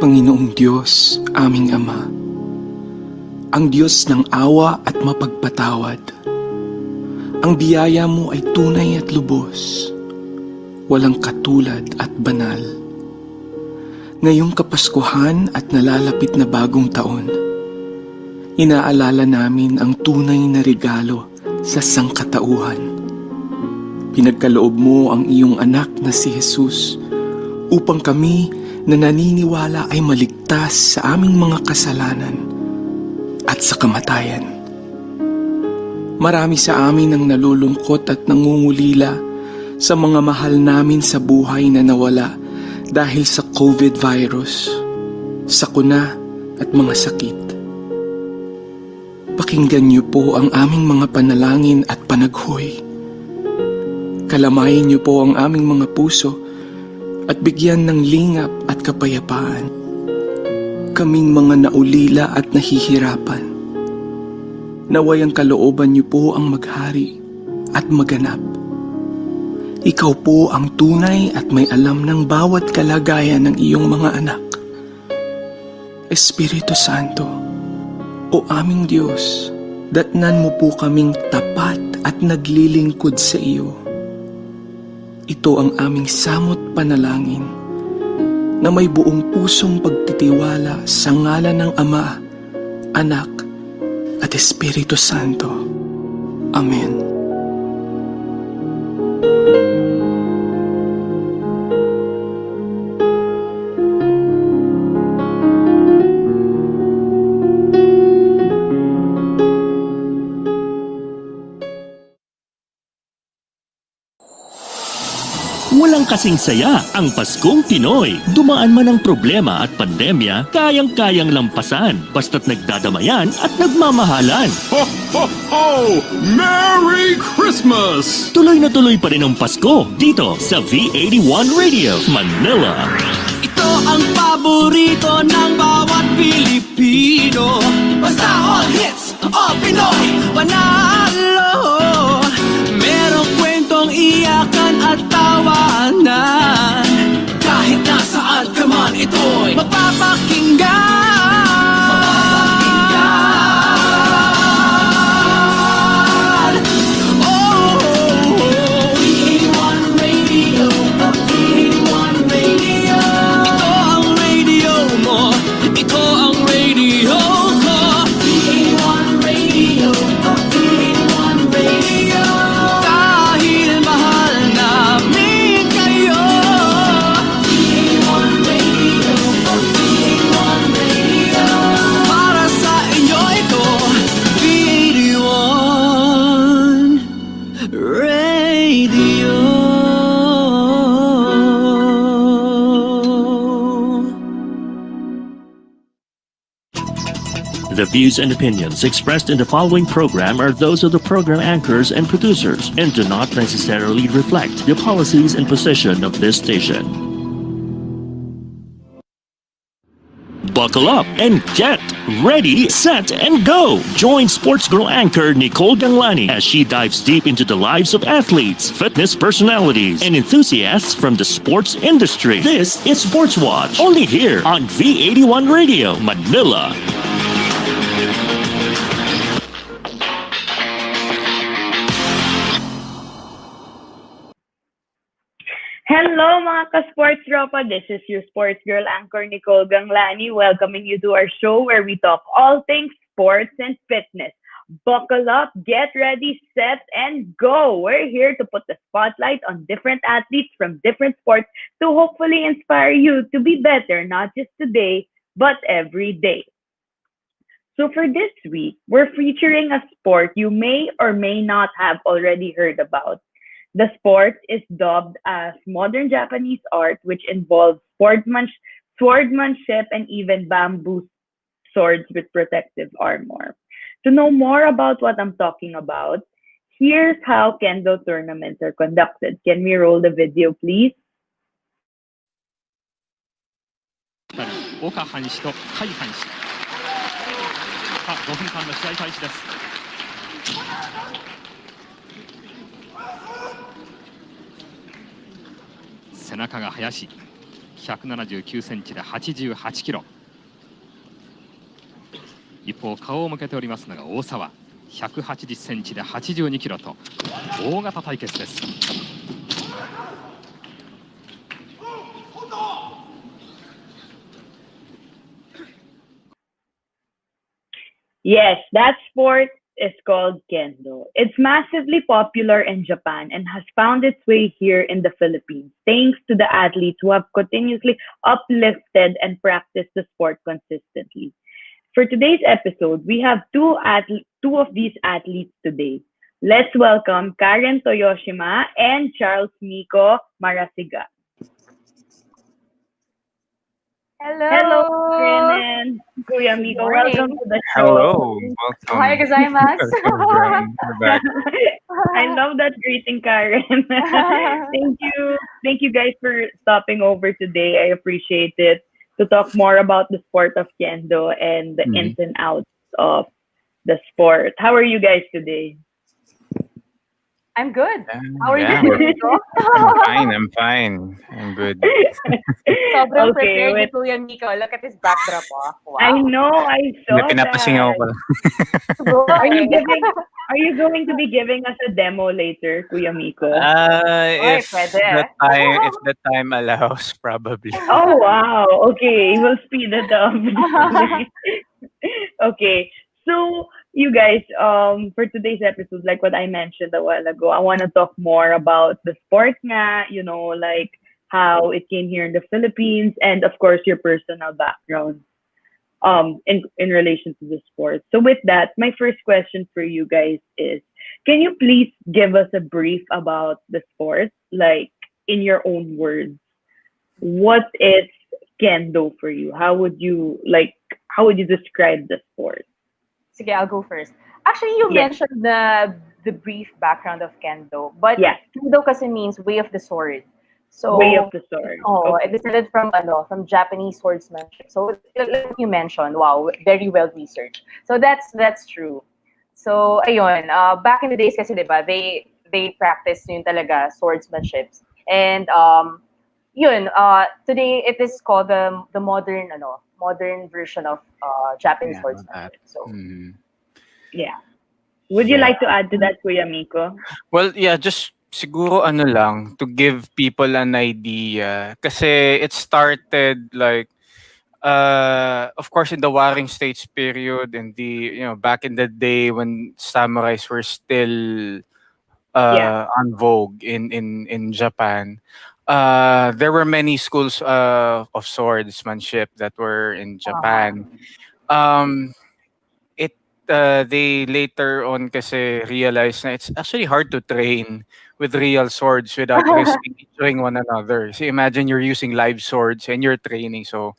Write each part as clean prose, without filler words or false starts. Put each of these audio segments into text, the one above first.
Panginoong Diyos, aming Ama, ang Diyos ng awa at mapagpatawad. Ang biyaya mo ay tunay at lubos, walang katulad at banal. Ngayong Kapaskuhan at nalalapit na bagong taon, inaalala namin ang tunay na regalo sa sangkatauhan. Pinagkaloob mo ang iyong anak na si Jesus upang kami na naniniwala ay maligtas sa aming mga kasalanan at sa kamatayan. Marami sa amin ang nalulungkot at nangungulila sa mga mahal namin sa buhay na nawala dahil sa COVID virus, sakuna at mga sakit. Pakinggan niyo po ang aming mga panalangin at panaghoy. Kalamayin niyo po ang aming mga puso at bigyan ng lingap at kapayapaan. Kaming mga naulila at nahihirapan, naway ang kalooban niyo po ang maghari at maganap. Ikaw po ang tunay at may alam ng bawat kalagayan ng iyong mga anak. Espiritu Santo, o aming Diyos, datnan mo po kaming tapat at naglilingkod sa iyo. Ito ang aming samot panalangin na may buong pusong pagtitiwala sa ngalan ng Ama, Anak, at Espiritu Santo. Amen. Walang kasing saya ang Paskong Pinoy. Dumaan man ang problema at pandemya, kayang-kayang lampasan basta't nagdadamayan at nagmamahalan. Ho, ho, ho! Merry Christmas! Tuloy na tuloy pa rin ang Pasko dito sa V81 Radio, Manila. Ito ang paborito ng bawat Pilipino. Basta all hits, all Pinoy, panalo. Merong kwentong iyakan at tawanan. Kahit nasaan ka man, ito'y mapapakinggan. The views and opinions expressed in the following program are those of the program anchors and producers and do not necessarily reflect the policies and position of this station. Buckle up and get ready, set, and go! Join Sports Girl anchor Nicole Ganglani as she dives deep into the lives of athletes, fitness personalities, and enthusiasts from the sports industry. This is Sportswatch, only here on V81 Radio, Manila. Hello mga ka-sports tropa, this is your sports girl anchor Nicole Ganglani welcoming you to our show where we talk all things sports and fitness. Buckle up, get ready, set, and go! We're here to put the spotlight on different athletes from different sports to hopefully inspire you to be better, not just today, but every day. So for this week, we're featuring a sport you may or may not have already heard about. The sport is dubbed as modern Japanese art, which involves swordmanship and even bamboo swords with protective armor. To know more about what I'm talking about, here's how kendo tournaments are conducted. Can we roll the video, please? 岡藩士と甲斐藩士。5分間の試合開始です。背中が林、179センチで88キロ。一方顔を向けておりますのが大沢、180センチで82キロと大型対決です。Yes, that sport is called kendo. It's massively popular in Japan and has found its way here in the Philippines, thanks to the athletes who have continuously uplifted and practiced the sport consistently. For today's episode, we have two of these athletes today. Let's welcome Karen Toyoshima and Charles Mico Marasigan. Hello, Karen and Kuya Mico. Welcome to the show. Hello, welcome. Ohayou gozaimasu. We're back. I love that greeting, Karen. Thank you guys for stopping over today. I appreciate it to talk more about the sport of kendo and the ins and outs of the sport. How are you guys today? I'm good. How are you doing, Mico? I'm fine. I'm good. Sobrang Okay, prepared ni Kuya Mico. Look at his backdrop, oh. Wow. I know, I saw Pinapasingaw that. ko. Are you going to be giving us a demo later, Kuya Mico? If pwede. the time allows, probably. Oh wow. Okay, we'll speed it up. Okay. So you guys, for today's episode, like what I mentioned a while ago, I want to talk more about the sport nga, like how it came here in the Philippines and of course your personal background in relation to the sport. So with that, my first question for you guys is, can you please give us a brief about the sport, like in your own words? What is kendo for you? How would you describe the sport? Sige, I'll go first. Actually, you mentioned the brief background of kendo, but kendo kasi means way of the sword. So way of the sword. It descended from Japanese swordsmanship. So like you mentioned, wow, very well researched. So that's true. So ayun, back in the days kasi diba, they practice yun talaga swordsmanship. And today it is called the modern version of Japanese swordsmanship. So yeah. Would you like to add to that, Kuya Mico? Well, yeah, just siguro lang to give people an idea. Kasi it started like of course in the Warring States period and back in the day when samurais were still on vogue in Japan. There were many schools of swordsmanship that were in Japan. They later on kasi realized na it's actually hard to train with real swords without risking injuring one another. So imagine you're using live swords and you're training. So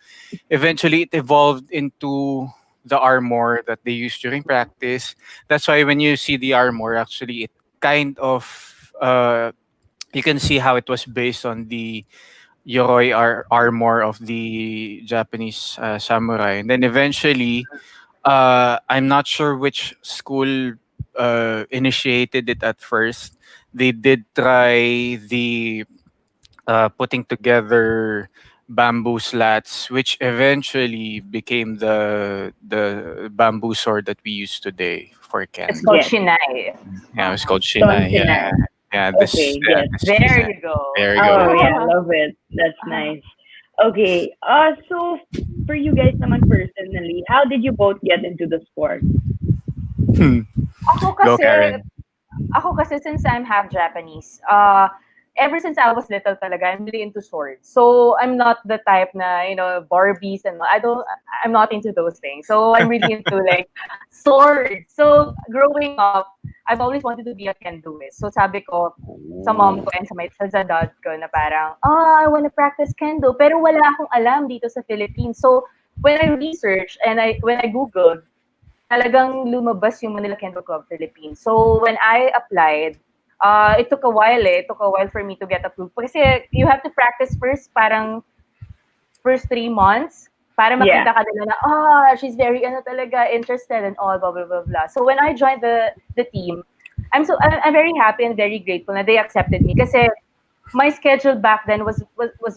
eventually it evolved into the armor that they use during practice. That's why when you see the armor, actually it kind of you can see how it was based on the Yoroi armor of the Japanese samurai. And then eventually, I'm not sure which school initiated it at first. They did try the putting together bamboo slats, which eventually became the bamboo sword that we use today for kendo. it's called shinai. Yeah, it's called shinai. Yeah, yeah. Okay, yes. There you go. There you Oh go. yeah, I love it. That's nice. Okay. So for you guys naman personally, how did you both get into the sport? Ako Go, kasi, Karen. since I'm half Japanese, ever since I was little talaga, I'm really into swords. So I'm not the type na, Barbies and I'm not into those things. So I'm really into like swords. So growing up, I've always wanted to be a kendoist. So sabi ko sa mom ko and sa dad ko na parang, I want to practice kendo. Pero wala akong alam dito sa Philippines. So when I researched and when I Googled, talagang lumabas yung Manila Kendo Club Philippines. So when I applied, it took a while. It took a while for me to get approved. Kasi you have to practice first, parang first 3 months, para makita ka nila na, she's very talaga interested and all, blah, blah, blah, blah. So when I joined the team, I'm very happy and very grateful na they accepted me. Kasi my schedule back then was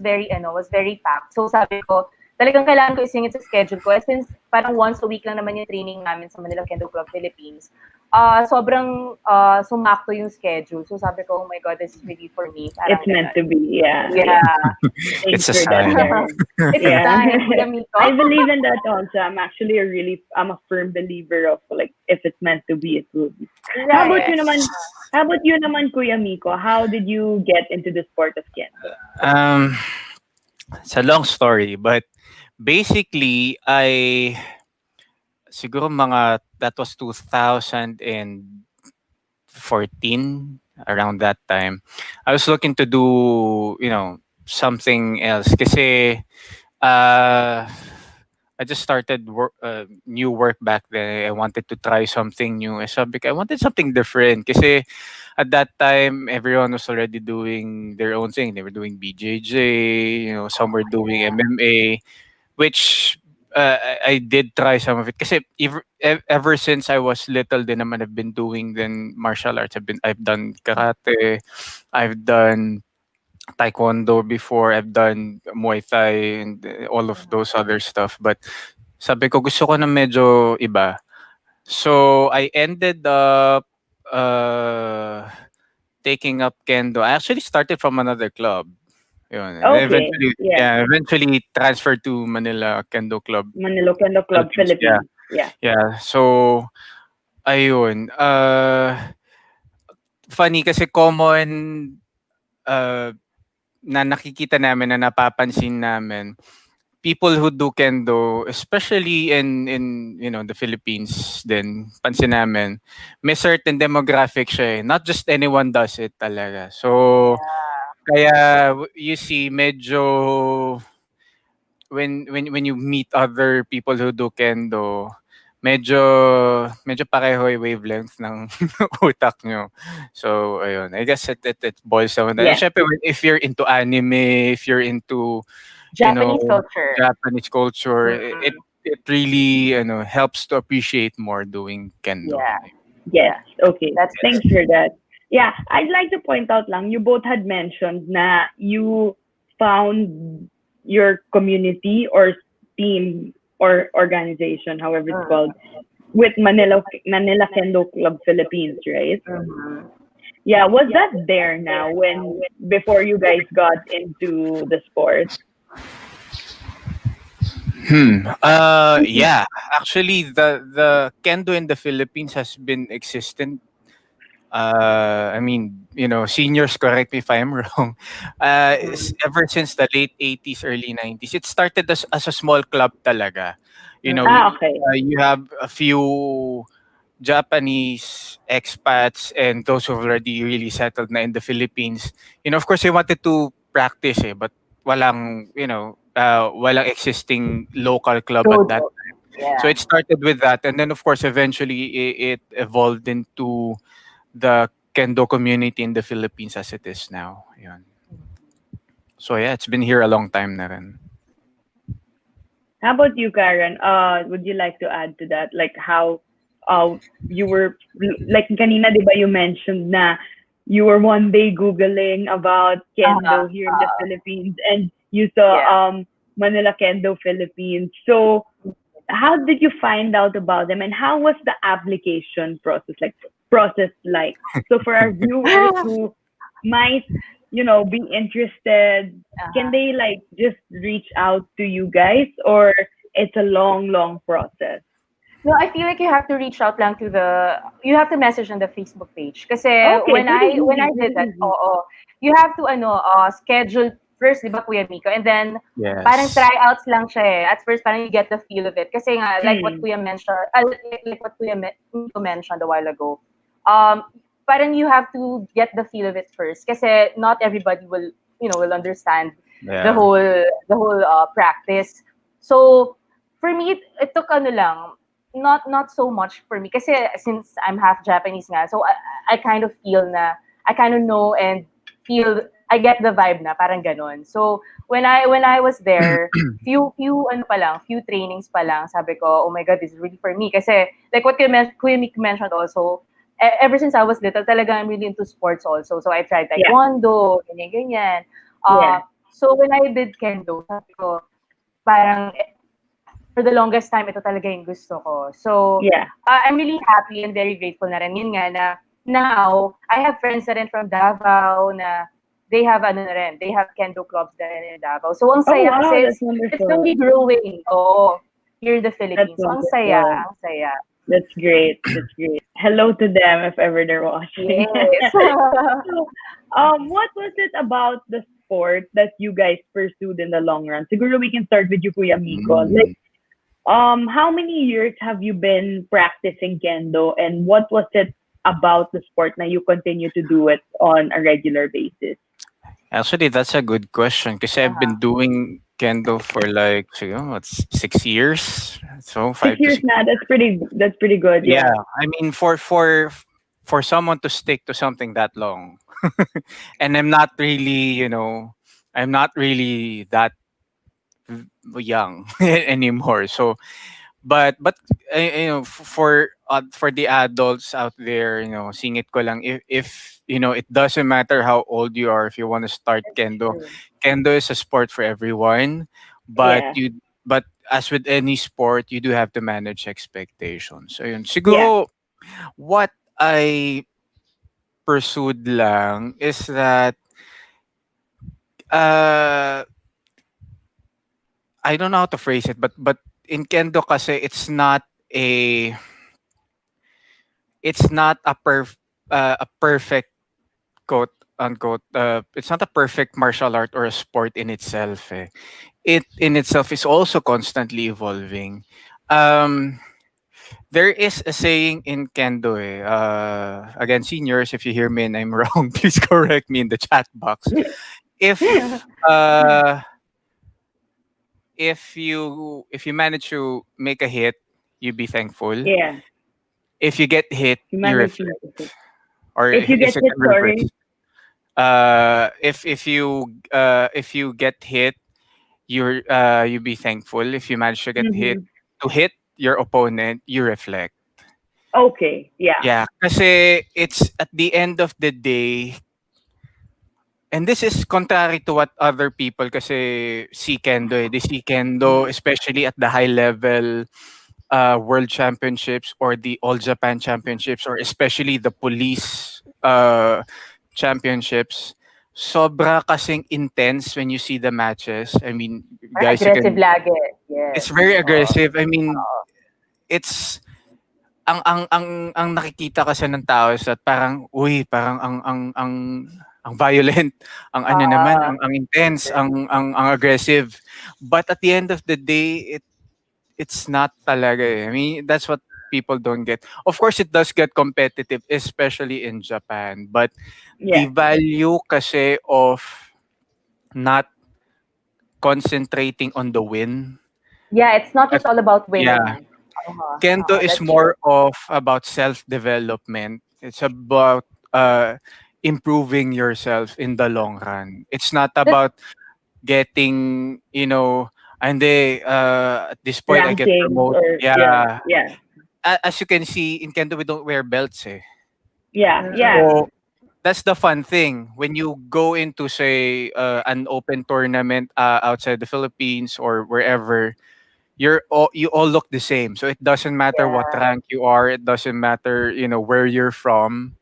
very packed. So sabi ko, talagang kailangan ko isingit sa schedule ko. And since parang once a week lang naman yung training namin sa Manila Kendo Club Philippines, sobrang sumakto yung schedule. So sabi ko, oh my God, this is really for me. Parang It's meant to be, yeah. Yeah. It's a Thanks for that, sign. Karen. It's Yeah. a sign, Kuya Mico. I believe in that also. I'm a firm believer of like if it's meant to be, it will be. How about you naman? How about you naman, Kuya Mico? How did you get into the sport of kendo? It's a long story, but basically, siguro that was 2014, around that time. I was looking to do, something else. Kasi, I just started new work back then. I wanted to try something new. I wanted something different. Kasi at that time, everyone was already doing their own thing. They were doing BJJ, some were doing MMA, which I did try some of it. Kasi ever since I was little, din naman I've been doing then martial arts. I've done karate, I've done taekwondo before, I've done Muay Thai and all of those other stuff. But sabi ko gusto ko na medyo iba. So I ended up taking up kendo. I actually started from another club. Yun. And Okay, yeah. eventually transferred to Manila Kendo Club. Manila Kendo Club Philippines, Philippines. Yeah. Yeah. So ayun. Funny kasi common na nakikita namin, na napapansin namin, people who do kendo, especially in the Philippines din, pansin namin, may certain demographic siya eh. Not just anyone does it talaga. So, kaya you see medyo when you meet other people who do kendo, medyo pareho yung wavelength ng utak nyo. So, ayun. I guess it boils down to that. Yeah. Syempre, if you're into anime, if you're into Japanese culture. Japanese culture, it really helps to appreciate more doing kendo. Yeah. Yes. Okay. That's Thanks for that. Yeah, I'd like to point out lang, you both had mentioned na you found your community or team or organization, however it's called, with Manila Kendo Club Philippines, right? Yeah, was that there now before you guys got into the sport? Yeah. Actually, the kendo in the Philippines has been existent. I mean, seniors, correct me if I'm wrong. Ever since the late 80s, early 90s, it started as a small club talaga. Okay. You have a few Japanese expats and those who have already really settled na in the Philippines. Of course, they wanted to practice but walang, walang existing local club at that time. Yeah. So it started with that, and then of course eventually it evolved into the kendo community in the Philippines as it is now. Yun. So yeah, it's been here a long time na rin. How about you, Karen? Would you like to add to that? Like how you were, like kanina, di ba you mentioned na you were one day Googling about kendo here in the Philippines and you saw Manila Kendo Philippines. So how did you find out about them and how was the application process like? So for our viewers who might, be interested, can they like just reach out to you guys or it's a long process? No, I feel like you have to reach out lang you have to message on the Facebook page. Kasi when I did that, you have to schedule first, di ba, Kuya Mico? And then, Yes. parang tryouts lang siya eh. At first, parang you get the feel of it. Kasi nga, like what Kuya mentioned, like what Kuya Mico mentioned a while ago, parang you have to get the feel of it first. Kasi not everybody will understand the whole practice. So, for me, it took not so much for me. Kasi since I'm half Japanese nga, so I kind of feel na, I kind of know and feel, I get the vibe na, parang ganon. So, when I was there, few trainings pa lang, sabi ko, oh my God, this is really for me. Kasi, like what Kuya Mick mentioned also, ever since I was little, talaga I'm really into sports also. So I tried Yeah. taekwondo, ganyan-ganyan. Yeah. So when I did kendo, sabi ko, parang for the longest time, ito talaga yung gusto ko. So Yeah. I'm really happy and very grateful na rin. Yun nga na now, I have friends na rin from Davao na they have they have kendo clubs na rin in Davao. So ang Oh, saya wow, kasi that's it's wonderful. really growing. Oo, here in the That's Philippines. So ang saya, wonderful. ang saya. That's great. That's great. Hello to them if ever they're watching. Yes. What was it about the sport that you guys pursued in the long run? Siguro we can start with you, Kuya Mico. Like, how many years have you been practicing kendo, and what was it about the sport that you continue to do it on a regular basis? Actually, that's a good question because I've been doing kendo for like, what's 6 years? So 6 years 5 to 6. now. That's pretty good. Yeah, Yeah. I mean, for someone to stick to something that long, and I'm not really, I'm not really that young anymore. So, but for the adults out there, singit ko lang, if it doesn't matter how old you are, if you want to start kendo, True. kendo is a sport for everyone, but Yeah. but as with any sport, you do have to manage expectations. So yun, Yeah. siguro what I pursued lang is that uh I don't know how to phrase it, but in kendo kasi a it's not a perfect quote unquote, it's not a perfect martial art or a sport in itself, eh. It in itself is also constantly evolving. um there is a saying in kendo, eh. Again, seniors, if you hear me and I'm wrong, please correct me in the chat box. if uh if you manage to make a hit, you be thankful. Yeah. If you get hit, you Humanity. reflect. Or If you is get it hit, in reverse? sorry. If you get hit, you be thankful. If you manage to get hit, Mm-hmm. to hit your opponent, you reflect. Okay. Yeah. Yeah, kasi it's at the end of the day, and this is contrary to what other people kasi see kendo, eh. They see kendo, especially at the high level world championships or the all Japan championships, or especially the police championships. Sobra kasing intense when you see the matches. I mean, Very guys, you aggressive can. lagi. It's Yes. very Oo. aggressive. I mean, it's ang nakikita kasi ng tao is that parang uy, parang ang violent, ang ano naman, Ah, ang intense, ang aggressive. But at the end of the day, it's not talaga, eh. I mean, that's what people don't get. Of course, it does get competitive, especially in Japan. But the Yeah. value kasi of not concentrating on the win. yeah, it's not At, just all about yeah, winning. Kendo is That's true. more of about self-development. It's about improving yourself in the long run. It's not That's about getting, and at this point I get Rankings promoted. or yeah. Yeah. Yeah. As you can see, in Kendo we don't wear belts, eh. Yeah. Yeah. mm-mm. So that's the fun thing when you go into, say, an open tournament outside the Philippines or wherever. You all look the same, so it doesn't matter what Yeah. rank you are. It doesn't matter, where you're from.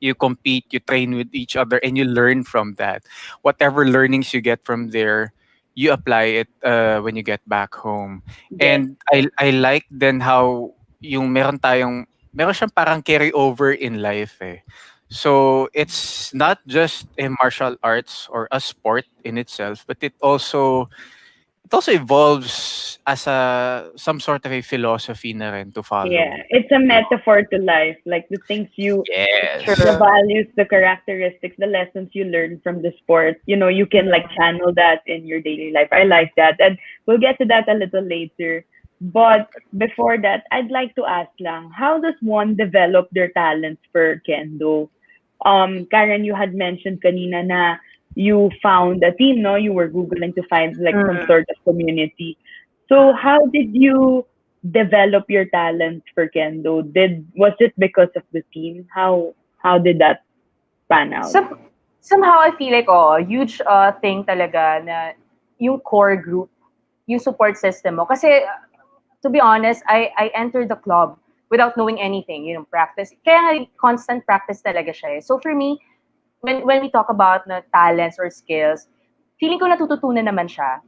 You compete, you train with each other, and you learn from that. Whatever learnings you get from there, you apply it when you get back home. Yes. And I like then how yung meron siyang parang carry over in life, eh. So it's not just a martial arts or a sport in itself, but it also evolves as some sort of a philosophy na rin to Yeah. follow. It's a metaphor to life. Like the things you, Yes. the True. values, the characteristics, the lessons you learn from the sport. You can like channel that in your daily life. I like that. And we'll get to that a little later. But before that, I'd like to ask lang, how does one develop their talents for kendo? Karen, you had mentioned kanina na you found a team, no? You were Googling to find like some Mm. sort of community. So how did you develop your talents for kendo? Was it because of the team? How did that pan out? Somehow I feel like huge thing talaga na yung core group, yung support system mo. Kasi to be honest, I entered the club without knowing anything, practice. Kaya nga constant practice talaga siya eh. So for me, when we talk about na talents or skills, feeling ko natututunan naman siya.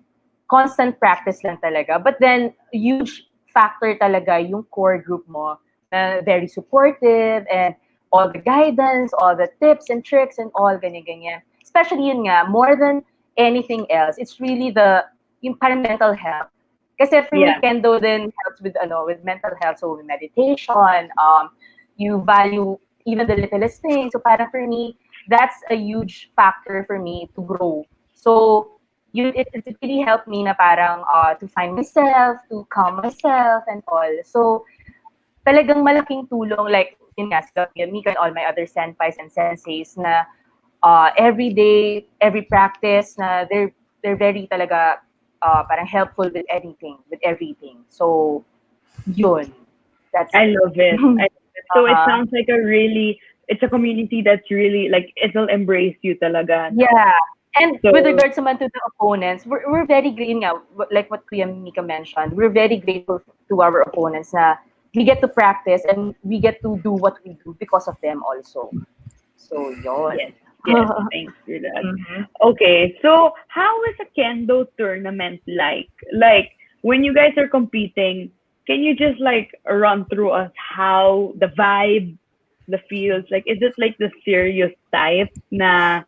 Constant practice lang talaga. But then, huge factor talaga yung core group mo na very supportive and all the guidance, all the tips and tricks and all ganyan-ganyan. Especially yun nga, more than anything else, it's really yung parang mental health. Kasi for me, kendo then helps with mental health. So meditation, you value even the littlest things. So parang for me, that's a huge factor for me to grow. So it really helped me na parang to find myself, to calm myself and all. So talagang malaking tulong, like yun nga, sila Mico and all my other senpais and senseis na every day, every practice na they're very talaga parang helpful with everything. So yun. I love it. So it sounds like it's a community that's really like it'll embrace you talaga. No? Yeah. And with regards naman to the opponents, we're very grateful, like what Kuya Mico mentioned, we're very grateful to our opponents na we get to practice and we get to do what we do because of them also. So, yun. Yes, thanks for that. Mm-hmm. Okay, so how is a kendo tournament like? Like, when you guys are competing, can you just like run through us how the vibe, the feels, like is it like the serious type na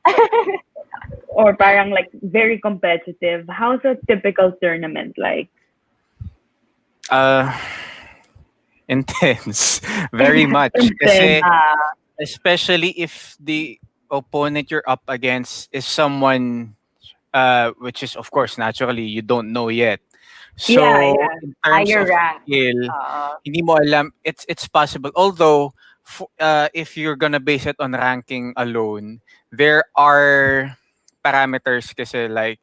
or parang like very competitive? How's a typical tournament like? Intense. Very much. Kasi, especially if the opponent you're up against is someone which is of course naturally you don't know yet. So in terms higher of rank. skill, hindi mo alam, it's possible. Although if you're gonna base it on ranking alone, there are parameters kasi, like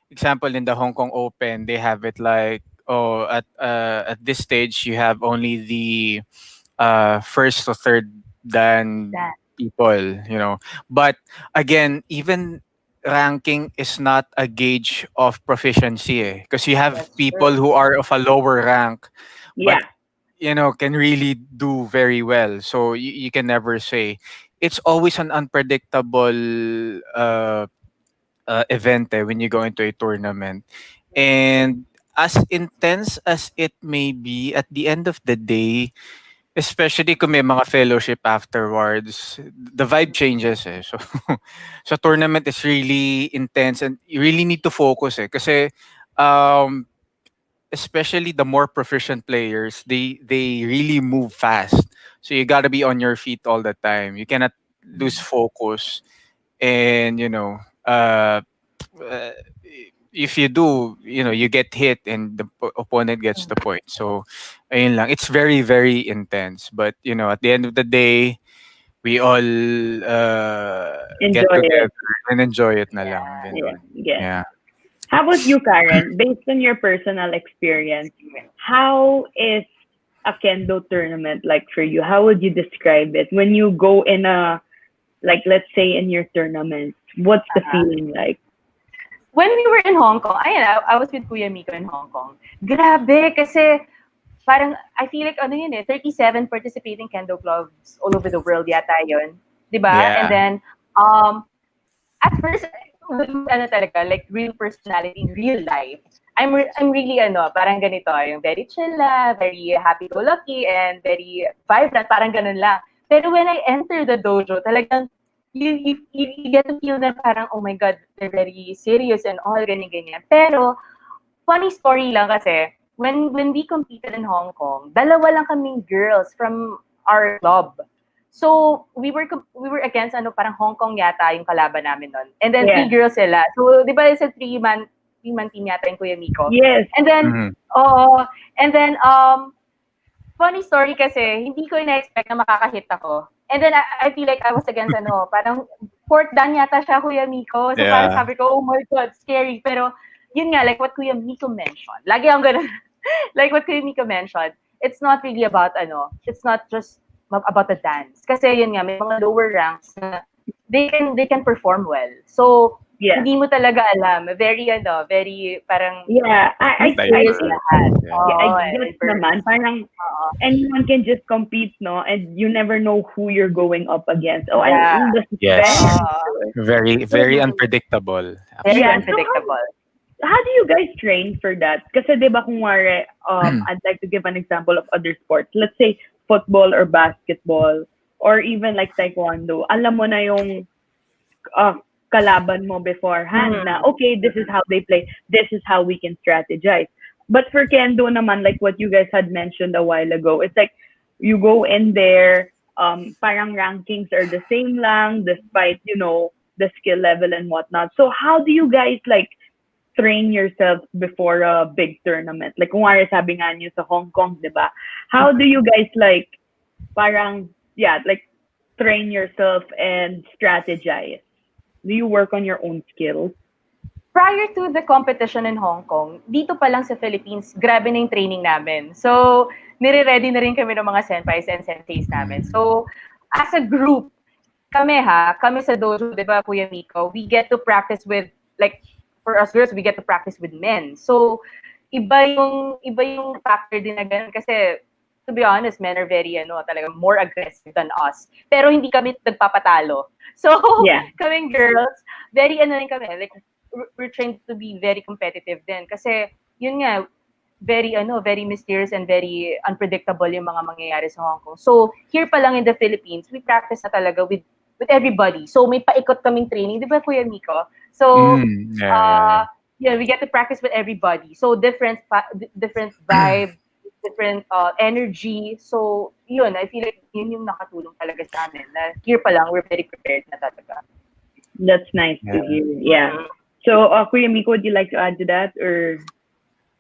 example in the Hong Kong Open, they have it like at this stage you have only the first to third dan people, But again, even ranking is not a gauge of proficiency because you have people who are of a lower rank but can really do very well. So you can never say. It's always an unpredictable event when you go into a tournament. And as intense as it may be, at the end of the day, especially kung may mga fellowship afterwards, the vibe changes eh. So, so tournament is really intense and you really need to focus eh. Kasi, especially the more proficient players, they really move fast. So you gotta be on your feet all the time. You cannot lose focus. And, if you do, you get hit and the opponent gets the point. So, ayun lang. It's very, very intense. But, at the end of the day, we all get together and enjoy it na lang. Yeah. How about you, Karen? Based on your personal experience, how is a kendo tournament like for you? How would you describe it? When you go in let's say in your tournament, what's the feeling like? When we were in Hong Kong, I was with Kuya Mico in Hong Kong. Grabe, kasi parang, I feel like, 37 participating kendo clubs all over the world yata yun. Diba? Yeah. And then, at first, talaga, like real personality, real life. I'm really, parang ganito, yung very chill very happy-go-lucky, and very vibrant, parang ganun lang. Pero when I enter the dojo, talagang, you get to feel na parang, oh my God, they're very serious and all, ganyan-ganyan. Pero, funny story lang kasi, when we competed in Hong Kong, dalawa lang kaming girls from our club. So, we were against, parang Hong Kong yata yung kalaban namin nun. And then, 3 girls sila. So, di ba, it's a 3-man team yata yung Kuya Mico? Yes. And then, funny story kasi, hindi ko ina-expect na makakahit ako. And then, I feel like I was against, parang 4th dan yata siya, Kuya Mico. So, parang sabi ko, oh my God, scary. Pero, yun nga, like what Kuya Mico mentioned. Lagi akong ganun. like what Mika mentioned, it's not really about it's not just about the dance. Kasi yun nga, may mga lower ranks na they can perform well. So, Yeah. hindi mo talaga alam. Very parang Yeah, I mysterious Diverse. lahat. yeah, I get Diverse. naman. Parang Oo. anyone can just compete, no? And you never know who you're going up against. Oh, Yeah. I'm the Yes. suspense. Very, very unpredictable. Very Yeah, unpredictable. How do you guys train for that? Kasi 'di ba kung wari, I'd like to give an example of other sports. Let's say football or basketball or even like taekwondo. Alam mo na yung uh, kalaban mo beforehand na okay, this is how they play. This is how we can strategize. But for kendo naman, like what you guys had mentioned a while ago, it's like you go in there, parang rankings are the same lang despite, the skill level and whatnot. So how do you guys like train yourself before a big tournament? Like kung wari sabi nga niyo sa Hong Kong, 'di ba? How do you guys like parang like train yourself and strategize? Do you work on your own skills? Prior to the competition in Hong Kong, dito pa lang sa Philippines, grabe na yung training namin. So, nire-ready na rin kami ng mga senpais and senseis namin. So, as a group, kami sa dojo, di ba, Kuya Mico, we get to practice with, like, for us girls, we get to practice with men. So, iba yung factor din na ganun kasi, to be honest, men are very, talaga more aggressive than us. Pero hindi kami nagpapatalo. So, Yeah. kaming girls, very rin kami, like, we're trained to be very competitive din. Kasi, yun nga, very mysterious and very unpredictable yung mga mangyayari sa Hong Kong. So, here pa lang in the Philippines, we practice na talaga with everybody. So, may paikot kaming training, di ba, Kuya Mico? So, Yeah. we get to practice with everybody. So, different vibe, different energy. So, yun, I feel like yun yung nakatulong talaga sa amin. Na here pa lang, we're very prepared na talaga. That's nice to hear. Yeah. So, Kuya Miko, would you like to add to that or?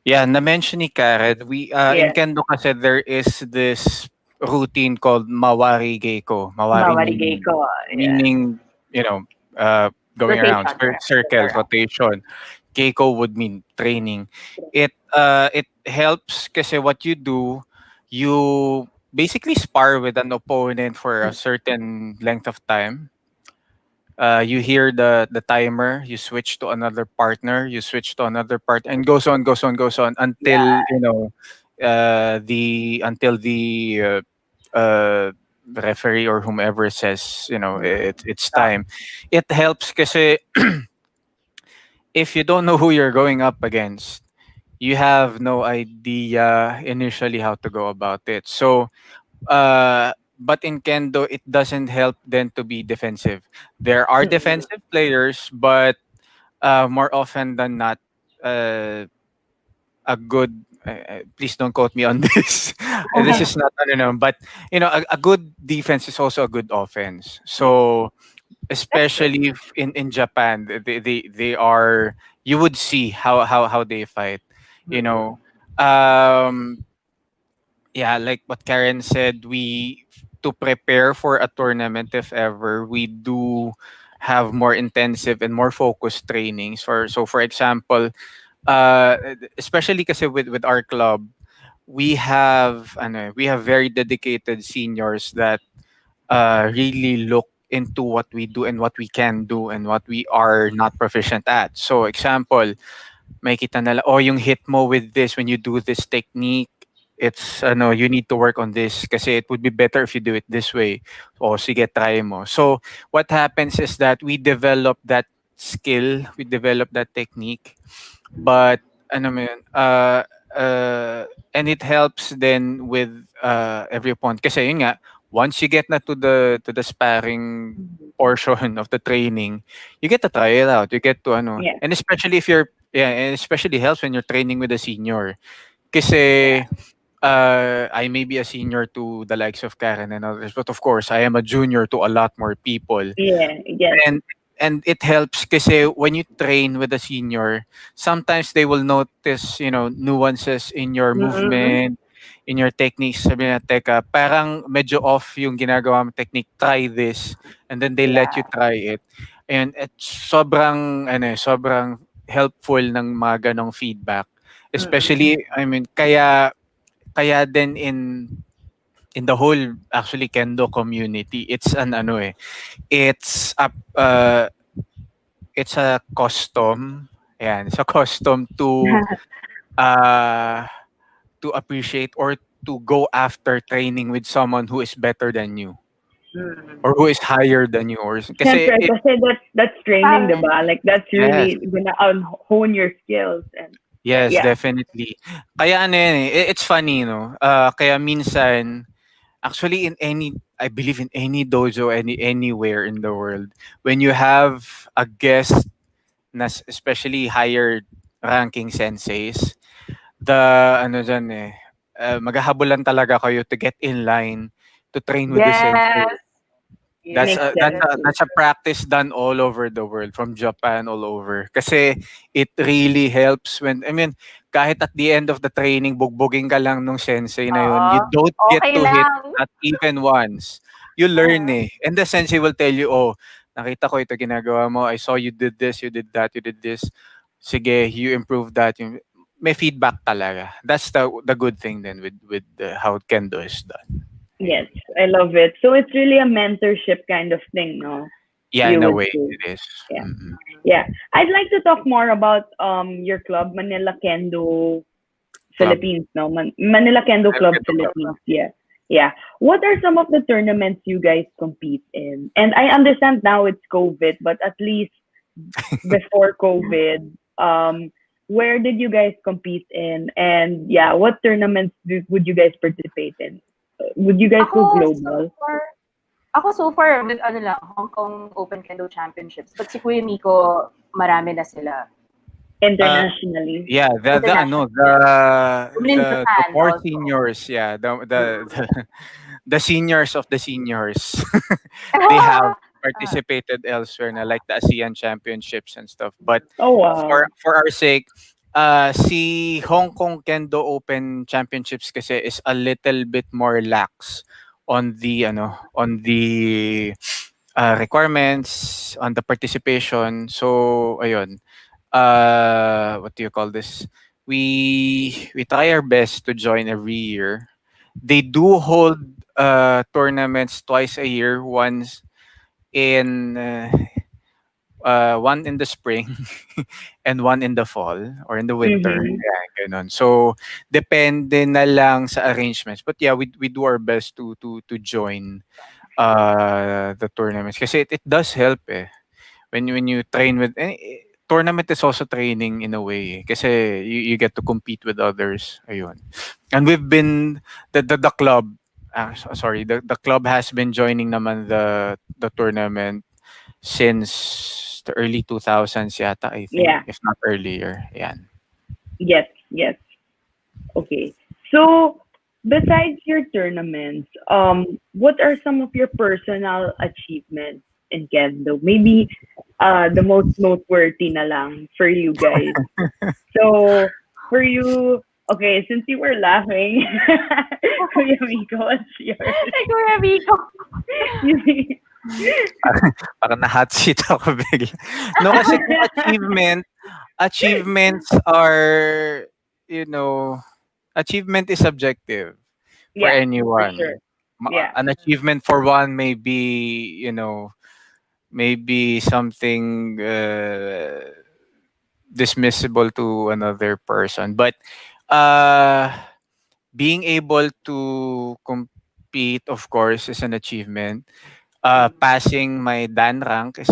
Yeah, na-mention ni Karen, in Yeah. kendo kasi there is this routine called Mawari Geiko. Mawari Geiko, meaning, going around, Rotation. circle, rotation. Geiko would mean training. It helps kasi what you do, you basically spar with an opponent for a certain length of time. You hear the timer, you switch to another partner, and goes on until the referee or whomever says it's time. It helps kasi if you don't know who you're going up against, you have no idea initially how to go about it. So but in kendo, it doesn't help then to be defensive. There are defensive players, but more often than not, a good. Please don't quote me on this. This is not, I don't know, but a good defense is also a good offense. So especially in Japan, they are. You would see how they fight. You know, um, yeah, like what Karen said, we to prepare for a tournament, if ever, we do have more intensive and more focused trainings. For example, uh, especially kasi with our club, we have very dedicated seniors that really look into what we do and what we can do and what we are not proficient at. So example, makita nila, oh, yung hit mo with this, when you do this technique, it's you need to work on this kasi it would be better if you do it this way. O sige, try mo. So what happens is that we develop that skill, we develop that technique, but mo yun, and it helps then with every point kasi yun nga, once you get na to the sparring portion of the training, you get to try it out. You get to Yeah. and especially if you're and especially helps when you're training with a senior. Kasi I may be a senior to the likes of Karen and others, but of course I am a junior to a lot more people. Yeah. Yes. And it helps kasi when you train with a senior, sometimes they will notice, nuances in your movement, in your techniques. Sabi na, teka, parang medyo off yung ginagawa mo technique, try this. And then they let you try it. And it's sobrang helpful ng mga ganong feedback. Especially, I mean, kaya din in the whole actually kendo community, it's an ano eh, it's a uh, it's a custom. Yan, it's a custom uh to appreciate or to go after training with someone who is better than you or who is higher than you or kasi Siyempre, it, kasi that's training, Parang, diba? Like, that's yes. really gonna hone your skills. And Yes, yeah. definitely. Kaya ano yan eh, it's funny, no? Kaya minsan, actually in any, I believe in any dojo, anywhere in the world, when you have a guest na especially higher ranking senseis, the ano dyan eh, maghahabulan talaga kayo to get in line to train with the sensei. yes. That's Makes Yes. a that's sense. a That's so that's a true. practice done all over the world, from Japan all over. Kasi it really helps when, I mean, kahit at the end of the training bugbugin ka lang nung sensei na yun, Oo. you don't get Okay to hit lang. not even once. You learn Uh-huh. eh. And the sensei will tell you, oh, nakita ko ito ginagawa mo. I saw you did this, you did that, you did this. Sige, you improved that. May feedback talaga. That's the good thing then with how kendo is done. Yes, Ayun. I love it. So it's really a mentorship kind of thing, no? Yeah, You in a would way say. it is. Yeah. Mm-mm. Yeah. I'd like to talk more about your club, Manila Kendo Club. Philippines, no? Manila Kendo Club Kendo Club. Philippines. Yeah. Yeah. What are some of the tournaments you guys compete in? And I understand now it's COVID, but at least before COVID, where did you guys compete in? And yeah, what tournaments would you guys participate in? Would you guys go Ako so global far, ako so far with ano lang, Hong Kong Open Kendo Championships. But si Kuya Mico, marami na sila. Uh, internationally? yeah, the ano International. Yeah. Even in the Japan more also. seniors, yeah, the seniors of the seniors, they have Ah, participated elsewhere, na like the ASEAN championships and stuff. But Oh wow. for our sake, si Hong Kong Kendo Open Championships kasi is a little bit more lax on the ano on the requirements, on the participation. So ayun, what do you call this, we try our best to join every year. They do hold tournaments twice a year, once in one in the spring and one in the fall or in the winter. Mm-hmm. Yeah, ganun. So depende na lang sa arrangements, but yeah, we do our best to join the tournaments kasi it does help eh when you train with tournament is also training in a way kasi you get to compete with others, ayun. And we've been the club, sorry, the club has been joining naman the tournament since the early 2000s yata, I think, Yeah. if not earlier. Yan. Yes. Yes. Okay. So besides your tournaments, what are some of your personal achievements in Kendo? Maybe the most noteworthy na lang for you guys. So for you, okay, since you were laughing, Kuya Miko, what's yours? Ay, Kuya Mico. Parang na-hot seat ako bigla. No, kasi kung achievements are, you know, achievement is subjective for Yeah, for sure. anyone. Yeah. An achievement for one may be, maybe something dismissible to another person. But uh, being able to compete, of course, is an achievement. Passing my Dan rank is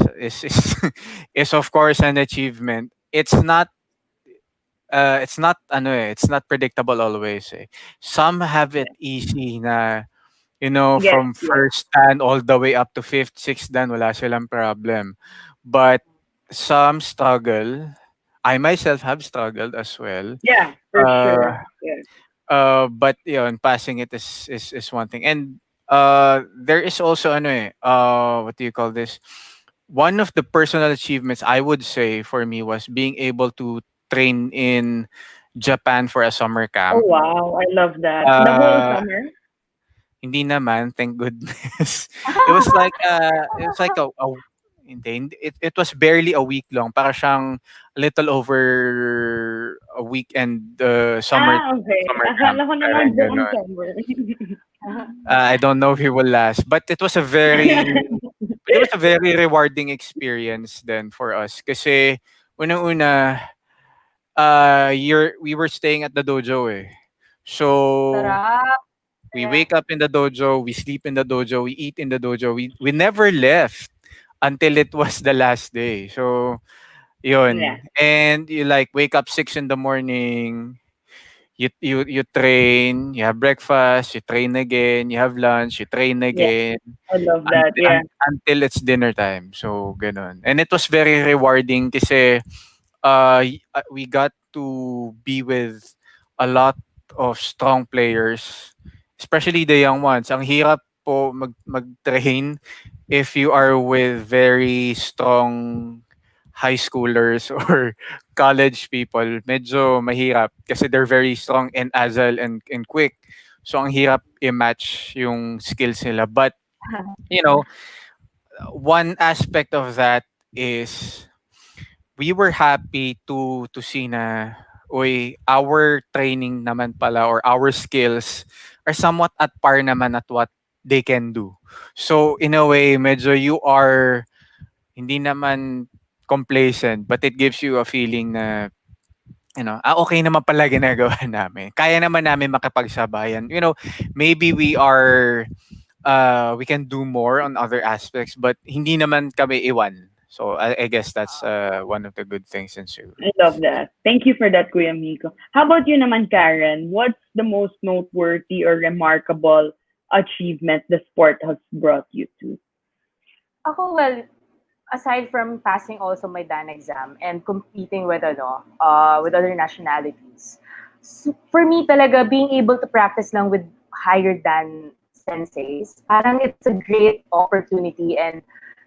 is of course an achievement. It's not ano eh, it's not predictable always eh. Some have it easy na, Yes, from yes. first dan all the way up to fifth, sixth dan, wala silang problem. But some struggle. I myself have struggled as well. Yeah, for Uh, sure. Yeah. but yun, passing it is one thing. And there is also ano eh, what do you call this? One of the personal achievements I would say for me was being able to train in Japan for a summer Oh camp. wow, I love that. The whole Uh, summer? Hindi naman, thank goodness. It was like Hindi. It was barely a week long. Para siyang a little over a weekend Okay. summer camp. Akala ko naman Parang buong gano'n. summer. I don't know if he will last, but it was a very rewarding experience then for us kasi unang-una we were staying at the dojo eh. So Sarap. we Yeah. wake up in the dojo, we sleep in the dojo, we eat in the dojo. We never left until it was the last day. So Yeah. yun. And you like wake up 6 in the morning, you train, you have breakfast, you train again, you have lunch, you train Yeah. again I love that. Yeah. until it's dinner time. So ganun. And it was very rewarding kasi we got to be with a lot of strong players, especially the young ones. Ang hirap po mag-train if you are with very strong high schoolers or college people. Medyo mahirap kasi they're very strong and agile and quick. So ang hirap i-match yung skills nila. But you know, one aspect of that is we were happy to see na uy, our training naman pala or our skills are somewhat at par naman at what they can do. So in a way, medyo you are hindi naman complacent, but it gives you a feeling na okay naman pala ginagawa namin. Kaya naman namin makipagsabayan. Maybe we can do more on other aspects, but hindi naman kami iwan. So I guess that's one of the good things in Cebu. I love that. Thank you for that, Kuya Miko. How about you naman, Karen? What's the most noteworthy or remarkable achievement the sport has brought you to? Ako, well, aside from passing also my DAN exam and competing with with other nationalities, for me talaga being able to practice lang with higher than senseis, parang it's a great opportunity and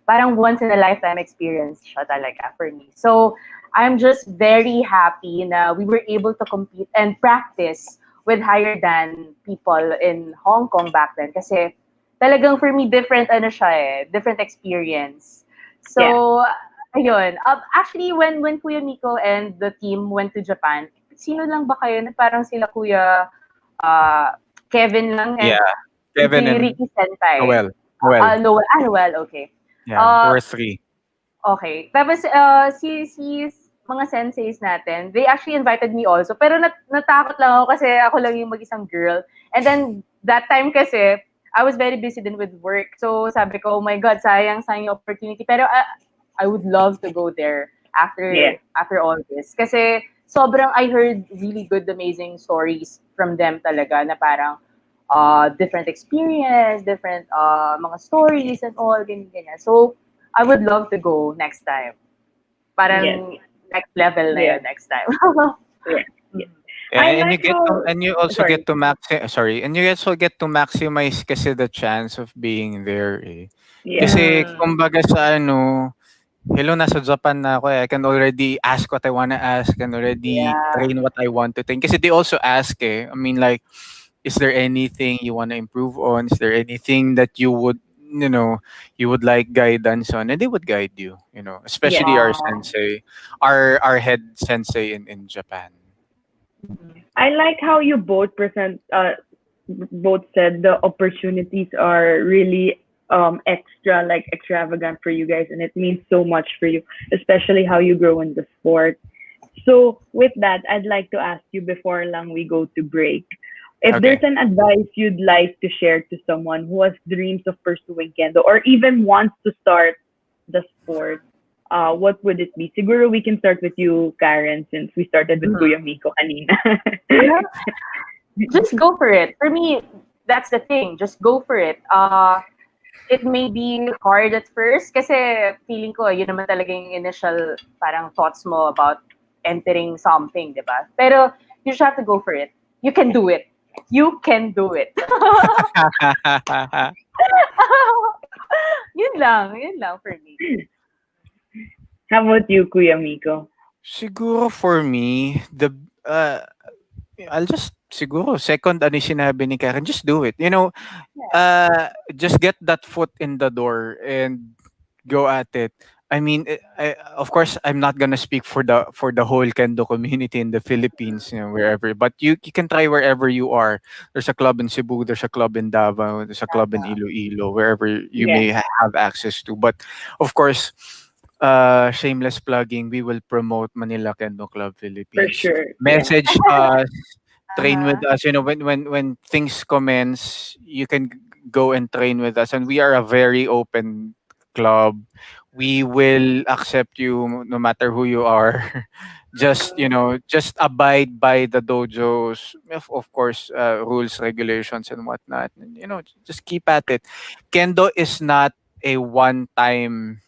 parang once in a lifetime experience siya talaga for me. So I'm just very happy na we were able to compete and practice with higher than people in Hong Kong back then kasi talagang for me different different experience. So ayun. Actually when Kuya Miko and the team went to Japan, sino lang ba kayo? Parang sila Kuya Kevin lang and Yeah, Kevin si and Ricky Senpai. Noel. Noel, okay. Yeah, we're three. Okay. Tapos si mga senseis natin, they actually invited me also. Pero natakot lang ako kasi ako lang yung mag-isang girl. And then that time kasi, I was very busy din with work. So sabi ko, oh my God, sayang yung opportunity. Pero I would love to go there after all this. Kasi sobrang I heard really good, amazing stories from them talaga na parang different experience, different mga stories and all, ganyan. So, I would love to go next time. Parang next level na yun next time. I And like you also get to maximize kasi the chance of being there eh. Kasi kumbaga sa hello, nasa Japan na ako eh. I can already ask what I wanna ask, can already train what I want to train. Kasi they also ask eh. I mean like, is there anything you wanna improve on? Is there anything that you would like guidance on? And they would guide you, especially our sensei, our head sensei in Japan. I like how you both both said the opportunities are really extravagant for you guys and it means so much for you, especially how you grow in the sport. So with that, I'd like to ask you before lang we go to break, if there's an advice you'd like to share to someone who has dreams of pursuing kendo or even wants to start the sport, what would it be? Siguro we can start with you, Karen, since we started with Kuya Miko kanina. Just go for it. For me, that's the thing. Just go for it. It may be hard at first kasi feeling ko, yun naman talaga yung initial parang thoughts mo about entering something, di ba? Pero you just have to go for it. You can do it. You can do it. Yun lang for me. How about you, Kuya Miko? Siguro for me, I'll just siguro second ano yung sinabi ni Karen, just do it. Just get that foot in the door and go at it. I mean, of course, I'm not gonna speak for the whole kendo community in the Philippines, wherever. But you can try wherever you are. There's a club in Cebu, there's a club in Davao, there's a club in Iloilo, wherever you Yeah, may have access to. But of course, shameless plugging, we will promote Manila Kendo Club for Philippines. sure. Yeah. Message us, train Uh-huh. with us. When things commence, you can go and train with us, and we are a very open club. We will accept you no matter who you are. Just just abide by the dojo's of course rules, regulations, and whatnot. And, just keep at it. Kendo is not a one time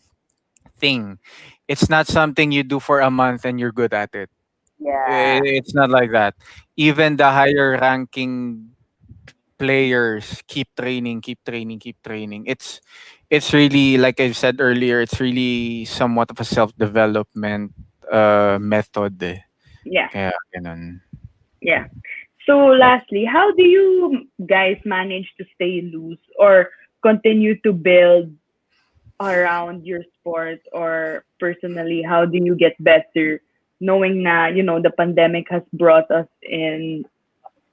thing. It's not something you do for a month and you're good at it. Yeah. It's not like that. Even the higher ranking players keep training, keep training, keep training. It's really, like I said earlier, it's really somewhat of a self-development method. Yeah. Kaya ganun. Yeah. So lastly, how do you guys manage to stay loose or continue to build around your sport, or personally, how do you get better knowing na, the pandemic has brought us in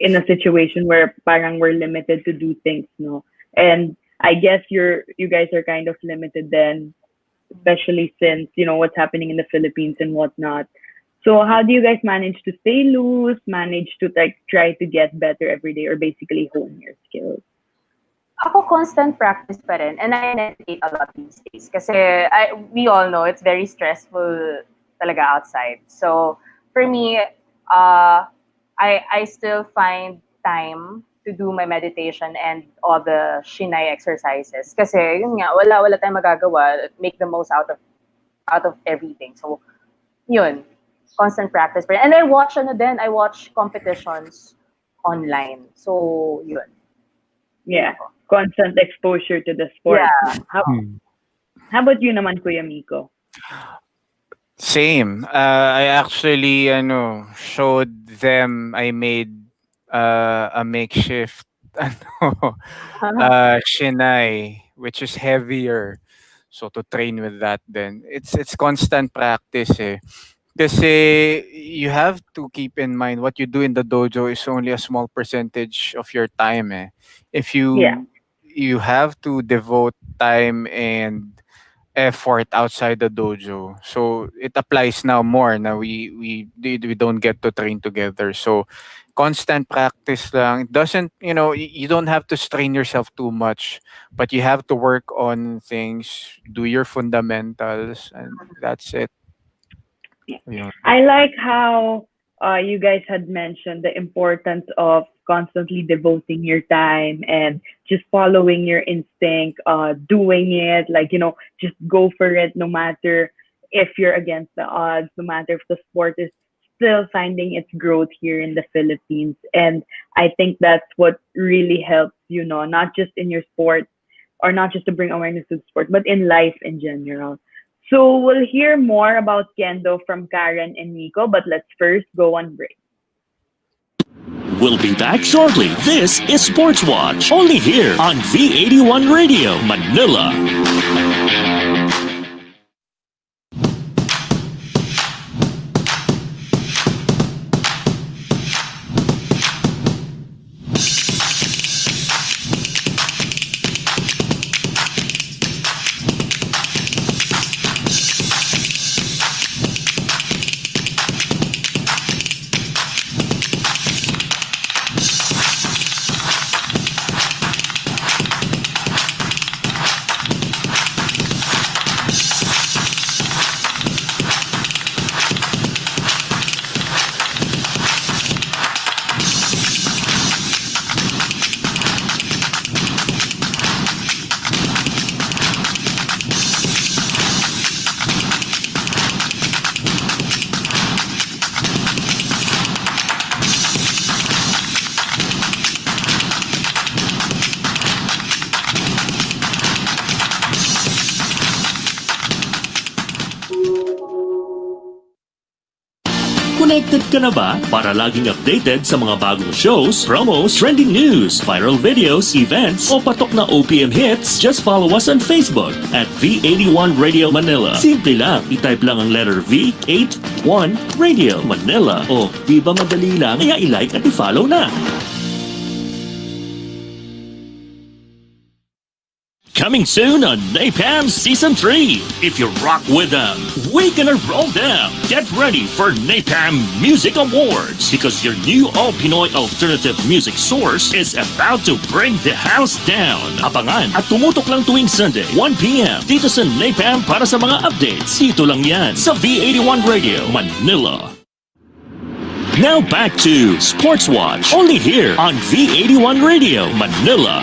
a situation where parang we're limited to do things, no? And I guess you guys are kind of limited then, especially since, what's happening in the Philippines and whatnot. So how do you guys manage to stay loose, manage to like try to get better every day, or basically hone your skills? Ako constant practice pa rin, and I meditate a lot these days kasi we all know it's very stressful talaga outside. So for me, I still find time to do my meditation and all the Shinai exercises kasi yun nga, wala tayong magagawa, make the most out of everything. So yun, constant practice pa rin. And I watch competitions online. So yun. Yeah, constant exposure to the sport. Yeah. How about you naman, Kuya Mico? Same. I actually showed them. I made a makeshift shinai, which is heavier. So to train with that, then it's constant practice. Kasi you have to keep in mind what you do in the dojo is only a small percentage of your time. If Yeah. you have to devote time and effort outside the dojo. So it applies now more. Now we don't get to train together. So constant practice lang. It doesn't, you don't have to strain yourself too much, but you have to work on things, do your fundamentals, and that's it. I like how you guys had mentioned the importance of constantly devoting your time and just following your instinct, doing it, like, just go for it no matter if you're against the odds, no matter if the sport is still finding its growth here in the Philippines. And I think that's what really helps, not just in your sport or not just to bring awareness to the sport, but in life in general. So we'll hear more about Kendo from Karen and Nico, but let's first go on break. We'll be back shortly. This is Sports Watch, only here on V81 Radio, Manila. Connected ka na ba? Para laging updated sa mga bagong shows, promos, trending news, viral videos, events, o patok na OPM hits, just follow us on Facebook at V81 Radio Manila. Simple lang, itype lang ang letter V81 Radio Manila. O, di ba madali lang? Kaya i-like at i-follow na. Coming soon on Napalm Season 3. If you rock with them, we're gonna roll them. Get ready for Napalm Music Awards because your new all-Pinoy alternative music source is about to bring the house down. Abangan at tumutok lang tuwing Sunday, 1 p.m. dito sa Napalm para sa mga updates. Dito lang yan sa V81 Radio Manila. Now back to Sports Watch, only here on V81 Radio Manila.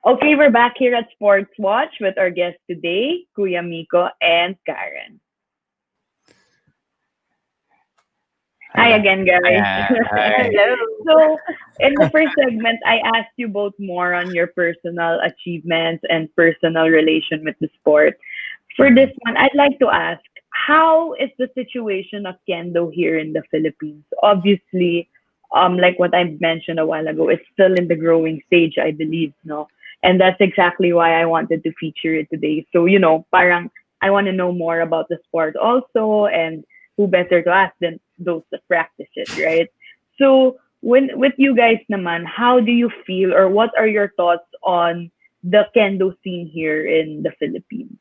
Okay, we're back here at Sports Watch with our guests today, Kuya Mico and Karen. Hi again, guys. Hi. Hello. So, in the first segment, I asked you both more on your personal achievements and personal relation with the sport. For this one, I'd like to ask, how is the situation of kendo here in the Philippines? Obviously, like what I mentioned a while ago, it's still in the growing stage, I believe, no? And that's exactly why I wanted to feature it today. So, parang I want to know more about the sport also, and who better to ask than those that practice it, right? So, with you guys naman, how do you feel, or what are your thoughts on the kendo scene here in the Philippines?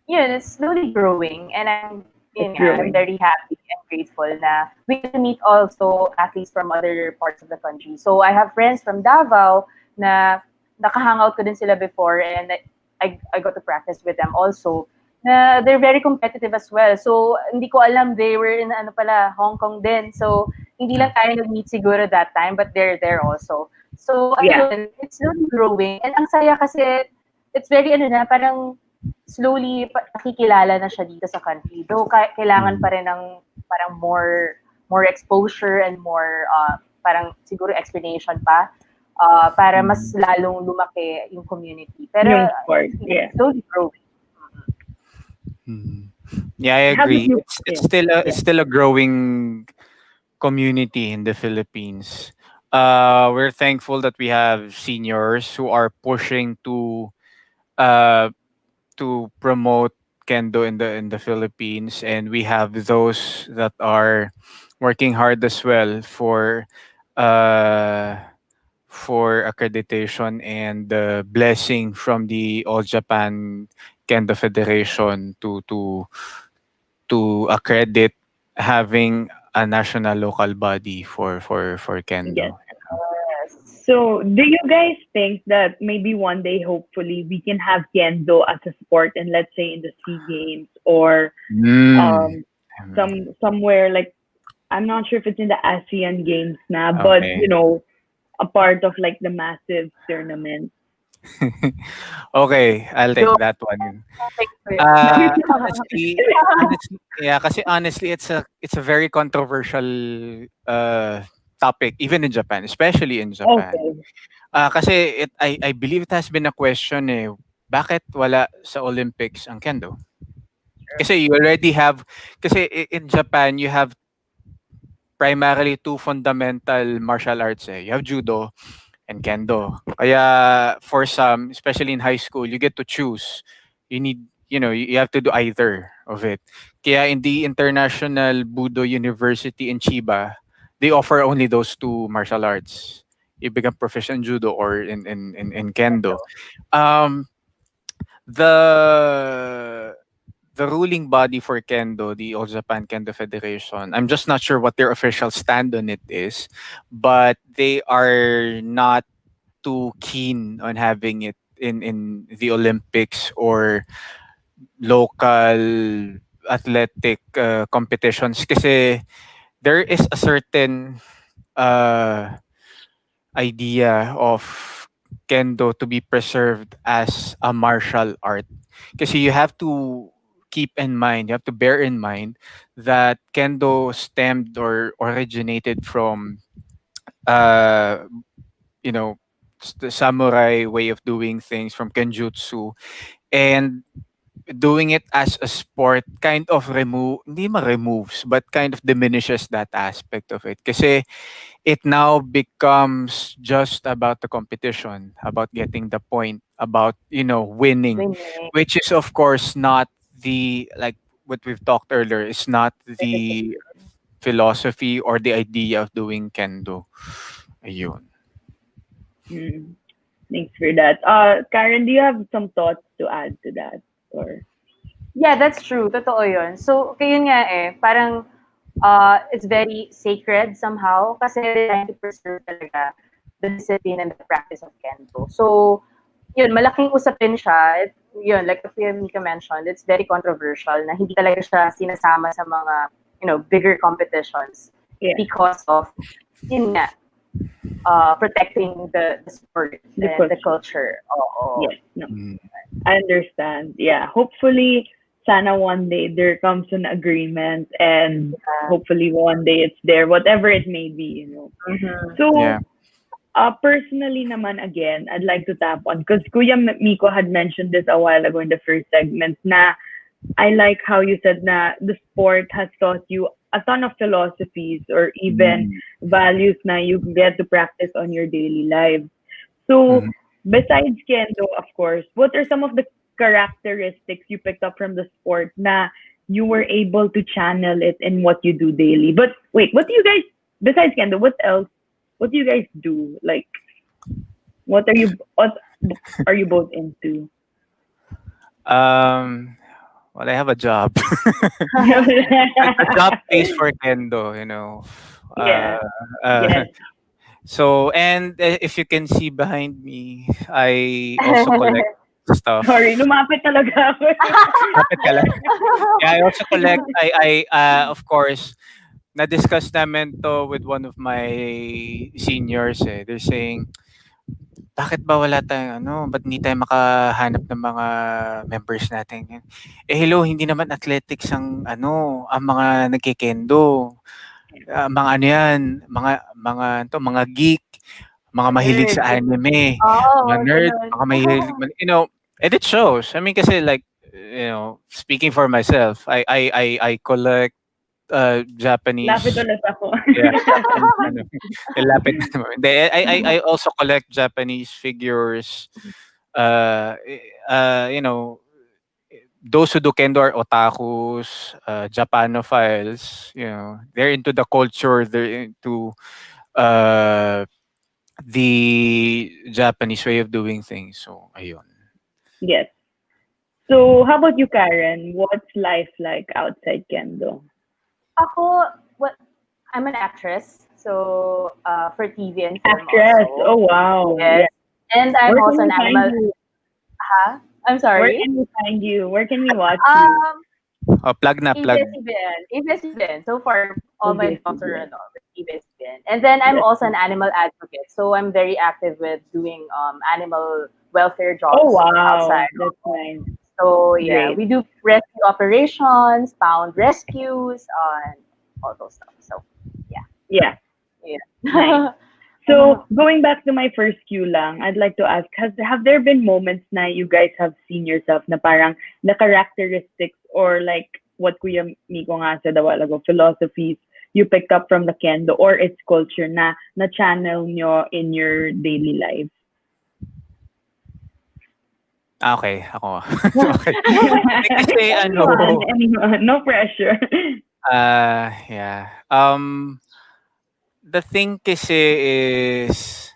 Yeah, it's slowly growing, and It's growing. I'm very happy and grateful na we get to meet also athletes from other parts of the country. So I have friends from Davao na nakahangout ko din sila before, and I got to practice with them also. Na they're very competitive as well. So hindi ko alam they were in Hong Kong din. So hindi lang tayo nag-meet siguro that time, but they're there also. So Yeah. ayun, it's slowly growing, and ang saya kasi it's very parang slowly nakikilala na siya dito sa country. Though kailangan pa rin ng parang more exposure and more parang siguro explanation pa para mas lalong lumaki yung community. Pero Yung sport, yeah. slowly growing. Yeah, I How agree. did you It's still a growing community in the Philippines. We're thankful that we have seniors who are pushing to promote kendo in the Philippines, and we have those that are working hard as well for accreditation and the blessing from the All Japan Kendo Federation to accredit having a national local body for kendo. Yes. So, do you guys think that maybe one day, hopefully, we can have kendo as a sport, and let's say in the SEA Games or somewhere like, I'm not sure if it's in the ASEAN Games now, but Okay. a part of like the massive tournament. Okay, I'll take that one. Honestly, yeah, kasi honestly, it's a very controversial topic, even in Japan, especially in Japan. Okay. Kasi I believe it has been a question bakit wala sa Olympics ang kendo? Kasi you already have, kasi in Japan, you have primarily two fundamental martial arts. You have judo and kendo. Kaya for some, especially in high school, you get to choose. You need, you have to do either of it. Kaya in the International Budo University in Chiba, they offer only those two martial arts. You become proficient in judo or in kendo. The ruling body for kendo, the All Japan Kendo Federation, I'm just not sure what their official stand on it is, but they are not too keen on having it in the Olympics or local athletic competitions kasi there is a certain idea of kendo to be preserved as a martial art. Kasi you have to bear in mind that kendo stemmed or originated from the samurai way of doing things, from kenjutsu, and doing it as a sport kind of hindi ma-removes, but kind of diminishes that aspect of it. Kasi it now becomes just about the competition, about getting the point, about, winning, Winning. which is of course not the, like what we've talked earlier, is not the philosophy or the idea of doing kendo. Ayun. Mm, thanks for that. Karen, do you have some thoughts to add to that? Or Yeah, that's true. Totoo yun. So, kaya nga parang it's very sacred somehow kasi they're trying to preserve talaga the discipline and the practice of Kendo. So, yun, malaking usapin siya. Yun, like Kuya Mika mentioned, it's very controversial na hindi talaga siya sinasama sa mga, bigger competitions yeah, because of, yun nga, protecting the sport the and the culture. culture. Oo. Yes, no, Mm. I understand. Yeah, hopefully, sana one day there comes an agreement, and hopefully one day it's there, whatever it may be. Mhm. So, Yeah. personally naman again, I'd like to tap on because Kuya Miko had mentioned this a while ago in the first segment na I like how you said na the sport has taught you a ton of philosophies or even Mm. values na you get to practice on your daily life. So, Mhm. besides kendo, of course, what are some of the characteristics you picked up from the sport na you were able to channel it in what you do daily? But wait, what do you guys besides kendo? What else? What do you guys do? Like, what are you both into? Um, well, I have a job. The job pays for kendo. Uh, Yeah. uh, Yes. so, and if you can see behind me, I also collect stuff. Sorry, lumapit talaga ako. Lapit ka lang. Yeah, I also collect. Of course, na-discuss namin to with one of my seniors. They're saying, bakit ba wala tayong ba't hindi tayo makahanap ng mga members natin? Hello, hindi naman athletics ang mga nagkikendo. Mga ano yan, mga geek, mga mahilig Nerd. sa anime, mga Oo, nerd, ganun. mga mahilig, and it shows. I mean, kasi like, speaking for myself, I collect Lapit Japanese. ulit ako. Yeah, Japanese nilapit na naman. Hindi, I also collect Japanese figures. Uh, those who do kendo are otakus, Japanophiles. They're into the culture. They're into uh, the Japanese way of doing things. So, ayun. Yes. So, how about you, Karen? What's life like outside kendo? Ako, what I'm an actress, so for TV and film Actress. also. Oh, wow. Yes. Yeah. And I'm Where can also we an find animal. you? Huh? I'm Where sorry. can we find you? Where can we watch you? Um, Oh, plug na, plug. ABS-CBN. ABS-CBN. So far, all my jobs are ABS-CBN. with ABS-CBN. And then I'm That's also an animal advocate. So I'm very active with doing animal welfare Oh, jobs wow. outside. That's nice. So yeah, Great. we do rescue operations, pound rescues, and all those stuff. So Yeah. yeah. Nice. So, going back to my first cue lang, I'd like to ask, have there been moments na you guys have seen yourself na parang the characteristics or like what Kuya Miko nga said a while ago, philosophies you picked up from the kendo or its culture na channel nyo in your daily life? Okay, ako. Okay. Kasi Anyone, no pressure. yeah. The thing kasi is,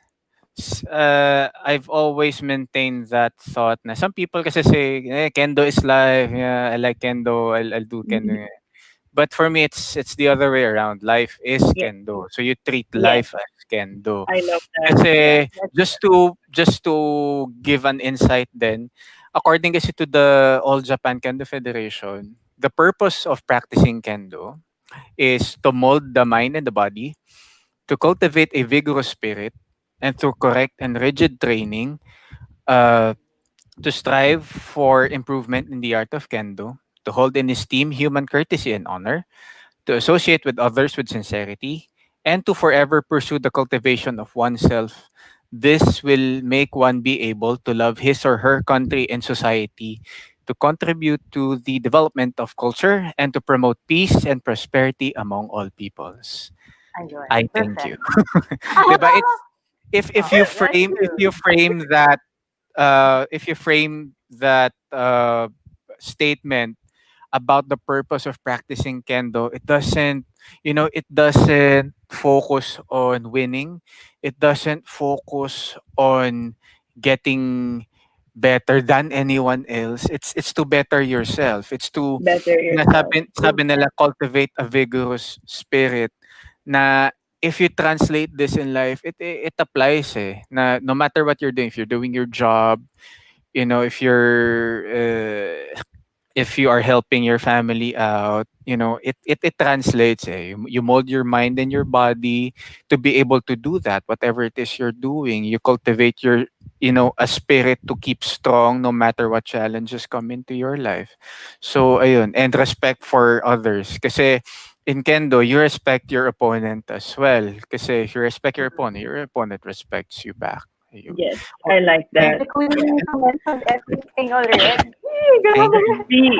I've always maintained that thought na some people kasi say, kendo is life. Yeah, I like kendo. I'll do kendo. Mhm. But for me, it's the other way around. Life is Yes, kendo. So you treat yes, life as kendo. I love that. Yeah. Kasi just to give an insight then, according kasi to the All Japan Kendo Federation, the purpose of practicing kendo is to mold the mind and the body, to cultivate a vigorous spirit, and through correct and rigid training, uh, to strive for improvement in the art of kendo, to hold in esteem human courtesy and honor, to associate with others with sincerity, and to forever pursue the cultivation of oneself. This will make one be able to love his or her country and society to contribute to the development of culture and to promote peace and prosperity among all peoples. Ayun. I thank you. Perfect. Diba? It's if you That's frame true. if you frame that statement about the purpose of practicing kendo, it doesn't focus on winning. It doesn't focus on getting better than anyone else. It's to better yourself. It's to Better na yourself. sabi nila, cultivate a vigorous spirit na if you translate this in life, it applies na no matter what you're doing, if you're doing your job, if you are helping your family out, it translates. You mold your mind and your body to be able to do that, whatever it is you're doing. You cultivate a spirit to keep strong no matter what challenges come into your life. So, ayun. And respect for others. Kasi in Kendo, you respect your opponent as well. Kasi if you respect your opponent respects you back. Ayun. Yes, Oh, I like thank, that. The queen mentioned everything already. thank Grabe. you. See,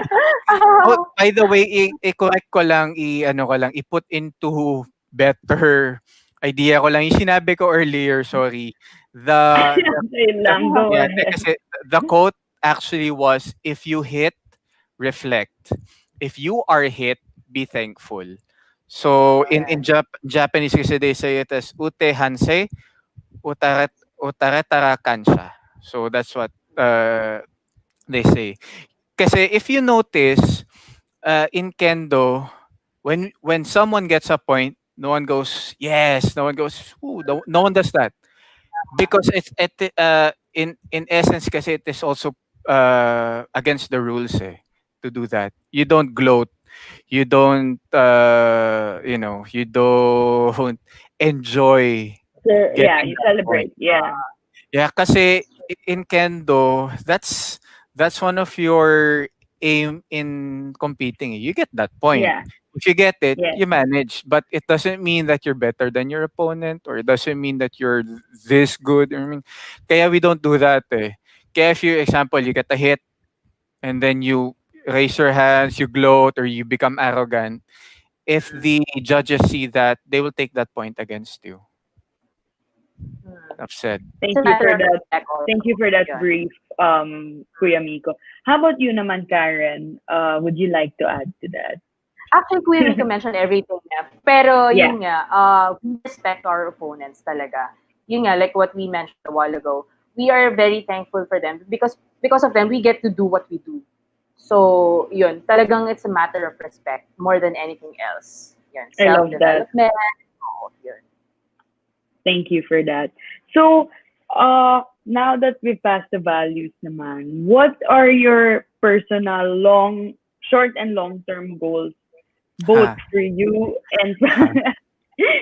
Oh, by the way, i-correct ko lang, i-put into better idea ko lang. Yung sinabi ko earlier, sorry. The, yun lang, go yeah, ahead. kasi the quote actually was, if you hit, reflect. If you are hit, be thankful. So, in Japanese kasi they say it as ute hansei, utare tara kansha. So, that's what they say. Kasi if you notice, in kendo, when someone gets a point, no one goes yes, no one goes ooh, no one does that because in essence kasi it is also against the rules to do that. You don't gloat, you don't enjoy Yeah, getting you that point. celebrate. Yeah. Yeah, kasi in kendo, that's one of your aim in competing. You get that point. Yeah. If you get it, Yes. you manage. But it doesn't mean that you're better than your opponent, or it doesn't mean that you're this good. I mean, kaya we don't do that. Kaya if you, example, you get a hit and then you raise your hands, you gloat, or you become arrogant. If the judges see that, they will take that point against you. I've said. It's Thank a you matter for of that. respect also. Thank you for that Yun. brief, Kuya Mico. How about you naman, Karen? Would you like to add to that? Actually, Kuya Rico mentioned everything na. Pero Yeah. yun nga, we respect our opponents talaga. Yun nga, like what we mentioned a while ago. We are very thankful for them because of them, we get to do what we do. So, yun, talagang it's a matter of respect more than anything else. Yun, I love that. self-development, all yun. Thank you for that. So, now that we've passed the values naman, what are your personal short and long-term goals, both Ha. for you and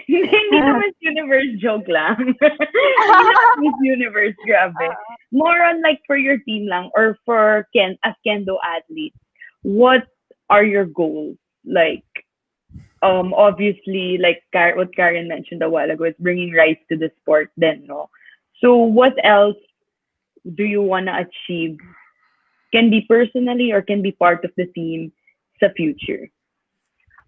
hindi naman universe, joke lang. Hindi naman Miss Universe, grabe. More on like for your team lang or for as kendo athletes. What are your goals? Like, obviously, like what Karen mentioned a while ago, is bringing rights to the sport then, no? So what else do you want to achieve? Can be personally or can be part of the team sa future.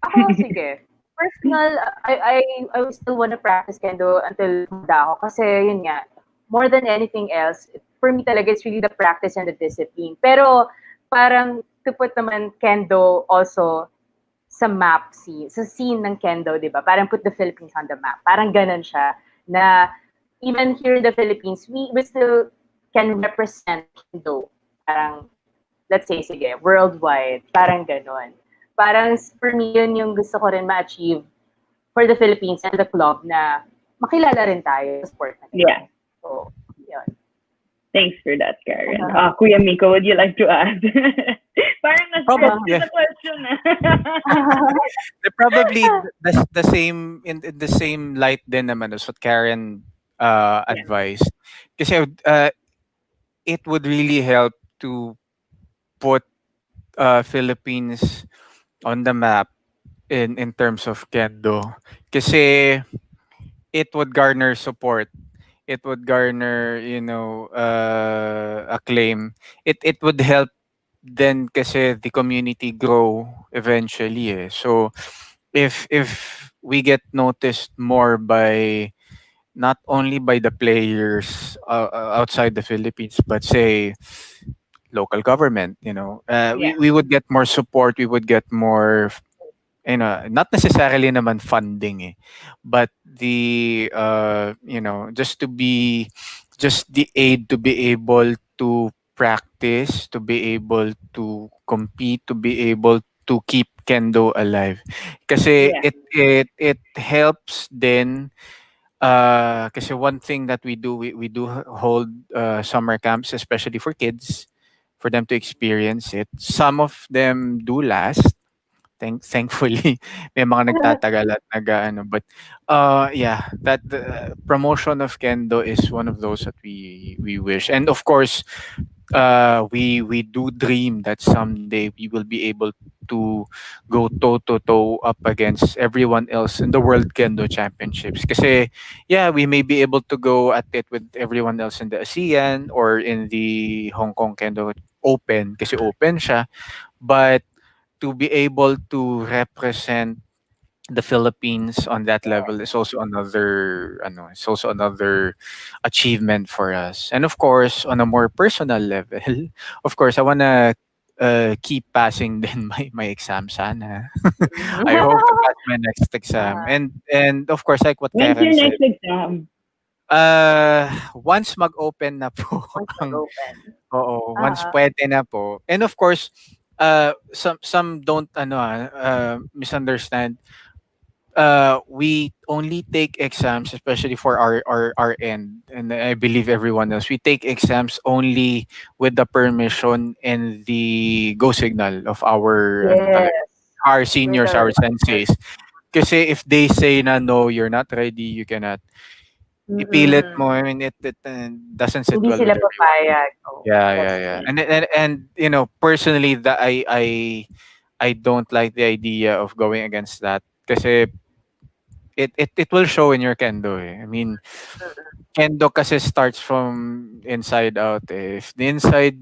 Ako, sige. Personal, I will still want to practice kendo until magda ako. Kasi yun nga, more than anything else, for me talaga, it's really the practice and the discipline. Pero parang to put naman kendo also sa map scene, sa scene ng kendo, di ba? Parang put the Philippines on the map. Parang ganun siya. Na even here in the Philippines, we still can represent kendo. Parang, let's say, sige, worldwide. Parang ganun. Parang for me, yun yung gusto ko rin ma-achieve for the Philippines and the club na makilala rin tayo sa sport na ganun. Yeah. So, yun. Thanks for that, Karen. Kuya Mico, would you like to add? Parang na-stress Yeah. the question. They're probably the same in the same light din naman as what Karen advised. Kasi it would really help to put Philippines on the map in terms of kendo. Kasi it would garner support. It would garner, acclaim. It would help then kasi the community grow eventually eh. So if we get noticed more by not only by the players outside the Philippines, but say local government, Yeah. we would get more support, we would get more, not necessarily naman funding eh, but just to be, just the aid to be able to practice, to be able to compete, to be able to keep kendo alive. Kasi Yeah. it helps then. Kasi one thing that we do hold summer camps, especially for kids, for them to experience it. Some of them do last. Thankfully, may mga nagtatagal at nag-aano. But yeah, that the promotion of kendo is one of those that we wish. And of course, we do dream that someday we will be able to go toe to toe up against everyone else in the World Kendo Championships. Kasi yeah, we may be able to go at it with everyone else in the ASEAN or in the Hong Kong Kendo Open kasi open siya. But to be able to represent the Philippines on that level is also another it's also another achievement for us. And of course, on a more personal level, of course, I wanna keep passing then my exam sana. I hope to pass my next exam. And of course, like what When's Karen your said, next exam? once mag-open na po Once ang mag-open. oo, once pwede na po. And of course, some don't misunderstand. We only take exams, especially for our end, and I believe everyone else. We take exams only with the permission and the go signal of our Yes. our With seniors, our our senseis. Kasi if they say na no, you're not ready, you cannot ipilit mm-mm. mo. I mean, it doesn't sit Hindi well sila with everyone. papayag. Oh, Yeah, yeah, that's yeah. true. And personally, that I don't like the idea of going against that. Kasi it will show in your kendo eh. I mean, kendo kasi starts from inside out eh. If the inside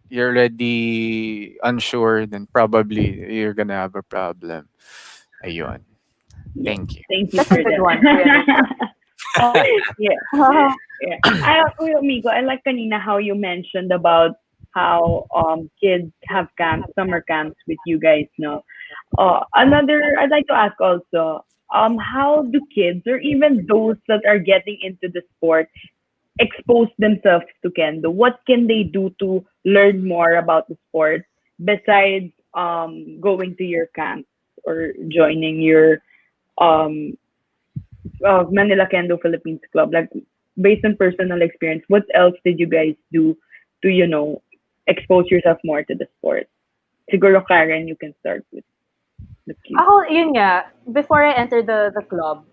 you're already unsure, then probably you're gonna have a problem. Ayun. Yes. Thank you. Thank you That's a for good that. one, Kuya Nico. Yeah. Yeah. Kuya Mico, I like kanina how you mentioned about how kids have camps, summer camps with you guys, no? Another I'd like to ask also, how do kids or even those that are getting into the sport expose themselves to kendo? What can they do to learn more about the sport besides going to your camps or joining your um Manila Kendo Philippines Club? Like based on personal experience, what else did you guys do to expose yourself more to the sport? Siguro Karen, you can start with you. Ako, yun nga, before I entered the club,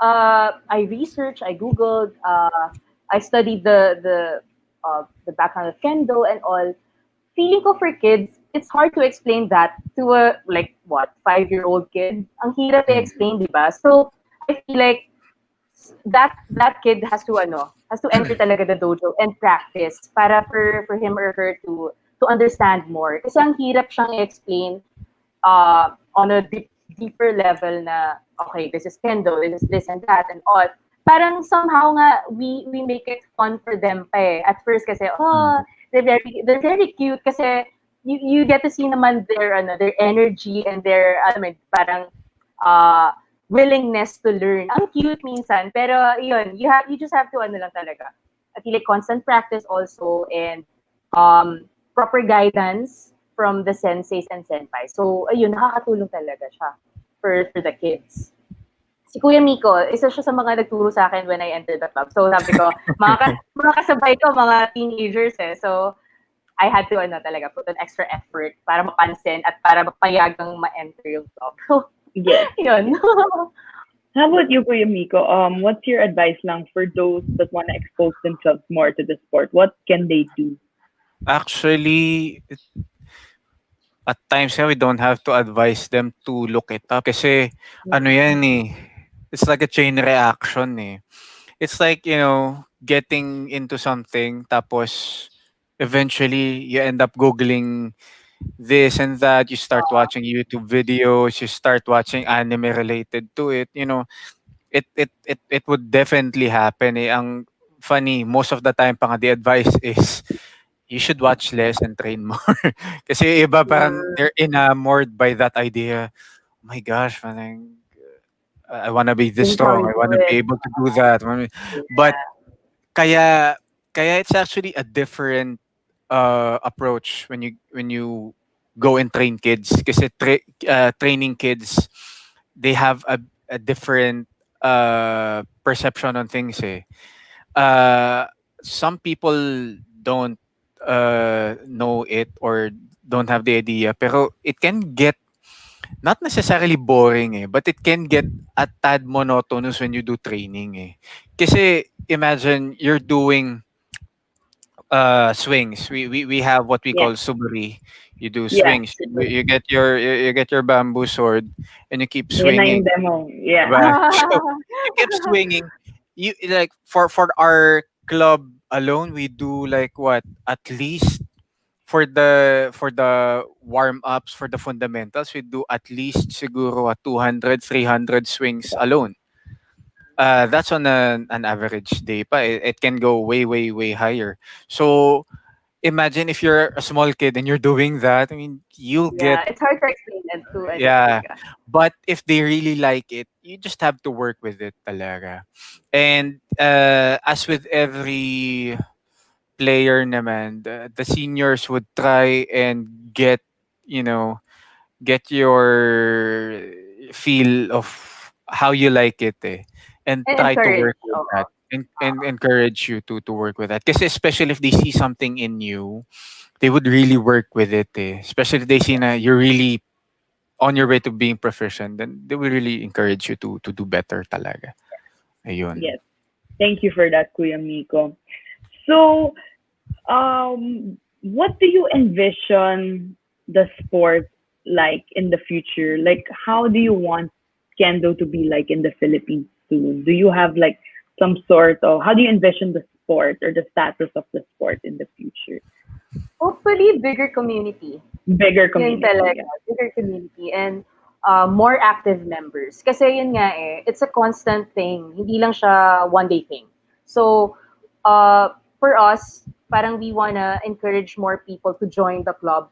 I researched, I Googled, I studied the background of Kendo and all. Feeling ko for kids, it's hard to explain that to a, like, what, 5-year-old kid? Ang hirap i-explain, di ba? So, I feel like that kid has to enter talaga the dojo and practice para for him or her to understand more. Kasi ang hirap siyang i-explain on a deeper level na, okay, this is kendo, this is this and that and all. Parang somehow nga, we make it fun for them pa eh. At first kasi, they're very cute kasi you get to see naman their energy and their, parang, willingness to learn. Ang cute minsan, pero yun, you just have to lang talaga. I feel like constant practice also and proper guidance from the senseis and senpai. So, ayun, nakakatulong talaga siya for the kids. Si Kuya Mico, isa siya sa mga nagturo sa akin when I entered the club. So, sabi ko, mga kasabay ko, mga teenagers eh. So, I had to talaga put an extra effort para mapansin at para mapayagang ma-enter yung club. So, Yes. yun. How about you, Kuya Mico? What's your advice lang for those that want to expose themselves more to the sport? What can they do? Actually, at times we don't have to advise them to look it up kasi ano yan eh, it's like a chain reaction eh. It's like, getting into something tapos eventually you end up googling this and that. You start watching YouTube videos. You start watching anime related to it. It would definitely happen. Ang funny, most of the time, the advice is you should watch less and train more. Kasi iba parang they're enamored by that idea. Oh my gosh, parang, I wanna be this This is how strong. you I do wanna be it. able to do that. But Yeah. kaya kaya it's actually a different approach when you go and train kids. Kasi training kids, they have a different perception on things. Uh, some people don't know it or don't have the idea, pero it can get not necessarily boring but it can get a tad monotonous when you do training Kasi imagine you're doing swings. We have what we Yeah. call suburi. You do Yeah. swings. You get your bamboo sword and you keep Yun na yung swinging. demo. Yeah. Diba? So you keep swinging. You like for our club alone, we do like what at least for the warm ups for the fundamentals, we do at least siguro 200 300 swings alone. That's on an average day pa. It can go way higher. So imagine if you're a small kid and you're doing that. I mean, you'll get Yeah, it's hard to explain it to yeah. talaga. But if they really like it, you just have to work with it talaga. And as with every player naman, the seniors would try and you know, get your feel of how you like it and And try to encourage. work with that and encourage you to work with that. Because especially if they see something in you, they would really work with it Especially if they see na you're really on your way to being proficient, then they will really encourage you to do better talaga. Ayun. Yes. Thank you for that, Kuya Miko. So, what do you envision the sport like in the future? Like, how do you want kendo to be like in the Philippines soon? Do you have like some sort of how do you envision the sport or the status of the sport in the future? Hopefully, bigger community. Bigger Yun community, talaga, yeah. bigger community and more active members. Kasi yun nga it's a constant thing. Hindi lang siya one day thing. So, for us, parang we wanna encourage more people to join the club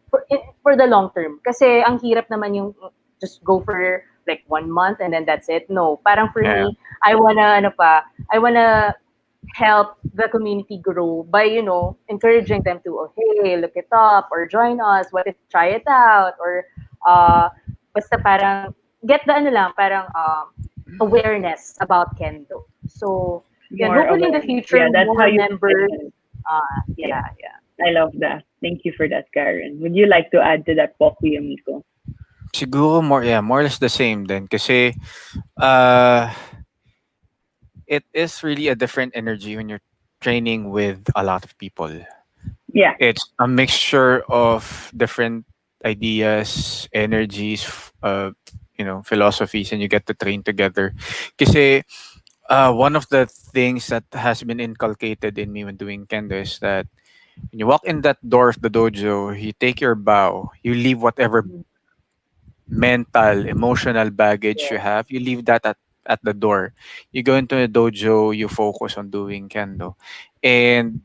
for the long term. Kasi ang hirap naman yung just go for like 1 month and then that's it. No, parang for Yeah. me, I wanna help the community grow by encouraging them to hey, look it up or join us, what if try it out or basta parang get the parang awareness about kendo. So yeah, More hopefully in the awareness. future Yeah, that's how more you members. envision it. Yeah, Yeah. yeah. I love that. Thank you for that, Karen. Would you like to add to that po, Kuya Miko? Siguro more or less the same then kasi uh it is really a different energy when you're training with a lot of people. Yeah. It's a mixture of different ideas, energies, philosophies, and you get to train together. Kasi one of the things that has been inculcated in me when doing kendo is that when you walk in that door of the dojo, you take your bow, you leave whatever mental, emotional baggage you have, you leave that at the door. You go into a dojo, you focus on doing kendo. And,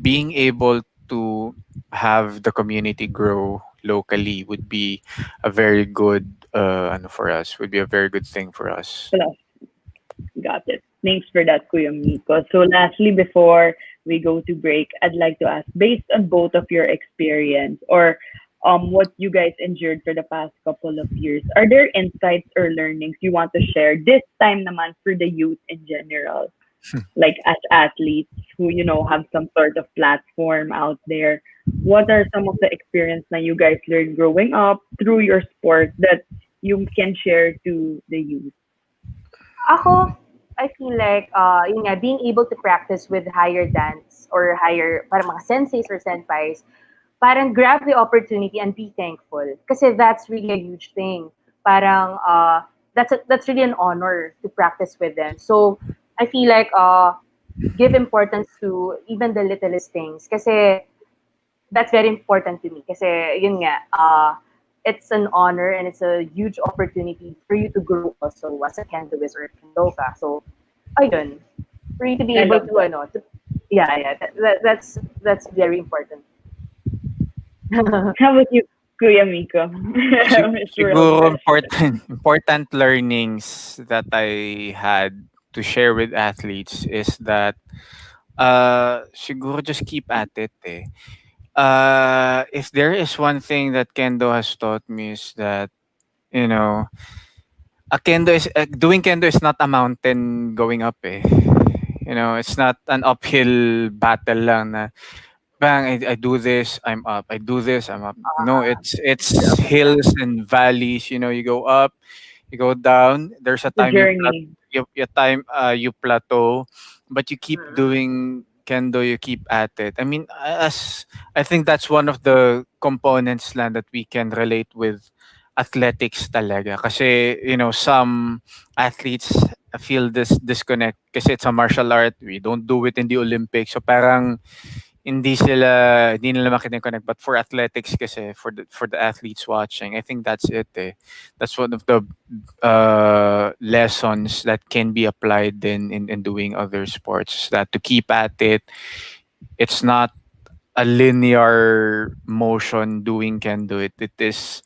being able to have the community grow locally would be a very good, for us, would be a very good thing for us. Plus, got it. Thanks for that, Kuya Miko. So lastly, before we go to break, I'd like to ask, based on both of your experience or what you guys endured for the past couple of years, are there insights or learnings you want to share this time naman for the youth in general? Like as athletes who, have some sort of platform out there. What are some of the experience that you guys learned growing up through your sport that you can share to the youth? Ako, I feel like, yun nga, being able to practice with higher dance or higher, parang mga senseis or senpais, parang grab the opportunity and be thankful. Kasi that's really a huge thing. Parang, that's really an honor to practice with them. So, I feel like, give importance to even the littlest things. Kasi, that's very important to me. Kasi yun nga, it's an honor and it's a huge opportunity for you to grow also as a kendoist or kendoka. So, ayun, for you to be I able love to, that's very important. How about you, Kuya Mico? Mr. Rob Siguro question. important learnings that I had to share with athletes is that siguro just keep at it eh. If there is one thing that kendo has taught me is that, you know, doing kendo is not a mountain going up eh. You know, it's not an uphill battle lang na bang I do this, I'm up. I do this, I'm up. No, it's hills and valleys. You know, you go up, you go down. There's a The time journey. you plateau, but you keep doing kendo. You keep at it. I mean, as I think that's one of the components lang that we can relate with athletics talaga. Kasi you know some athletes feel this disconnect kasi it's a martial art. We don't do it in the Olympics. So parang hindi nila makita-connect, but for athletics kasi for the athletes watching, I think that's it eh. That's one of the lessons that can be applied in doing other sports, that to keep at it. It's not a linear motion. Doing can do it, it is,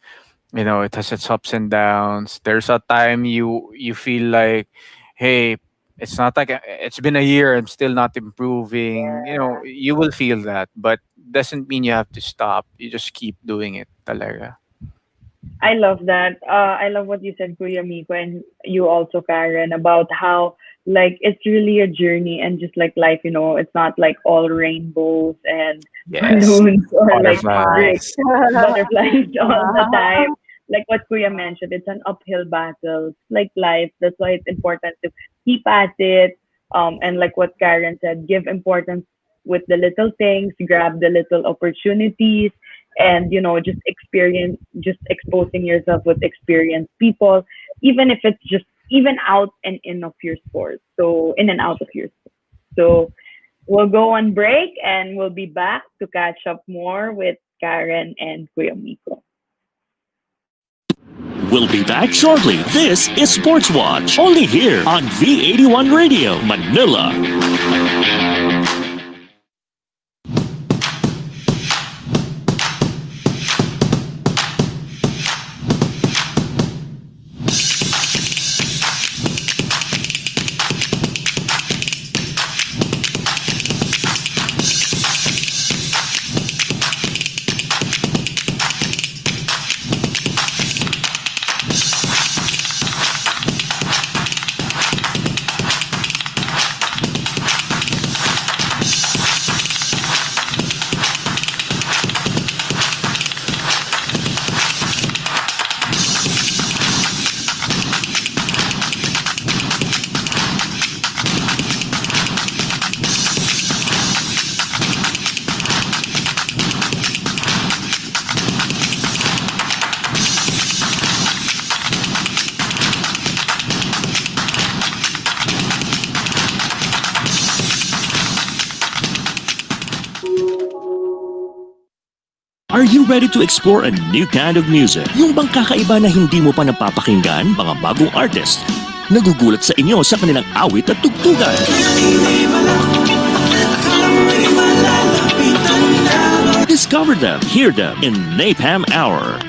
you know, it has its ups and downs. There's a time you feel like, hey, it's not like it's been a year, I'm still not improving. You know, you will feel that, but doesn't mean you have to stop. You just keep doing it talaga. I love that. I love what you said, Kuya Miko, and you also, Karen, about how like it's really a journey and just like life, it's not like all rainbows and Yes, balloons or like great butterflies. butterflies all the time. Like what Kuya mentioned, it's an uphill battle. It's like life. That's why it's important to keep at it. And like what Karen said, give importance with the little things, grab the little opportunities, and just exposing yourself with experienced people, even if it's just even out and in of your sport. So in and out of your sport. So we'll go on break and we'll be back to catch up more with Karen and Kuya Miko. We'll be back shortly. This is Sports Watch, only here on V81 Radio, Manila. Are you ready to explore a new kind of music? Yung bang kakaiba na hindi mo pa napapakinggan? Mga bagong artist. Nagugulat sa inyo sa kanilang awit at tugtugan. Discover them, hear them in Napalm Hour.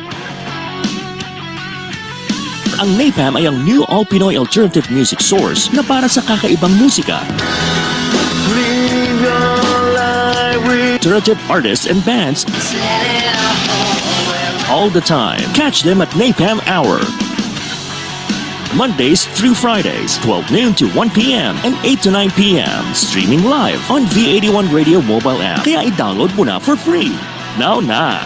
Ang Napalm ay ang new all-Pinoy alternative music source na para sa kakaibang musika. Alternative artists and bands all the time. Catch them at Napalm Hour. Mondays through Fridays, 12 noon to 1 p.m. and 8 to 9 p.m. Streaming live on V81 Radio mobile app. Kaya i-download mo na for free. Now na!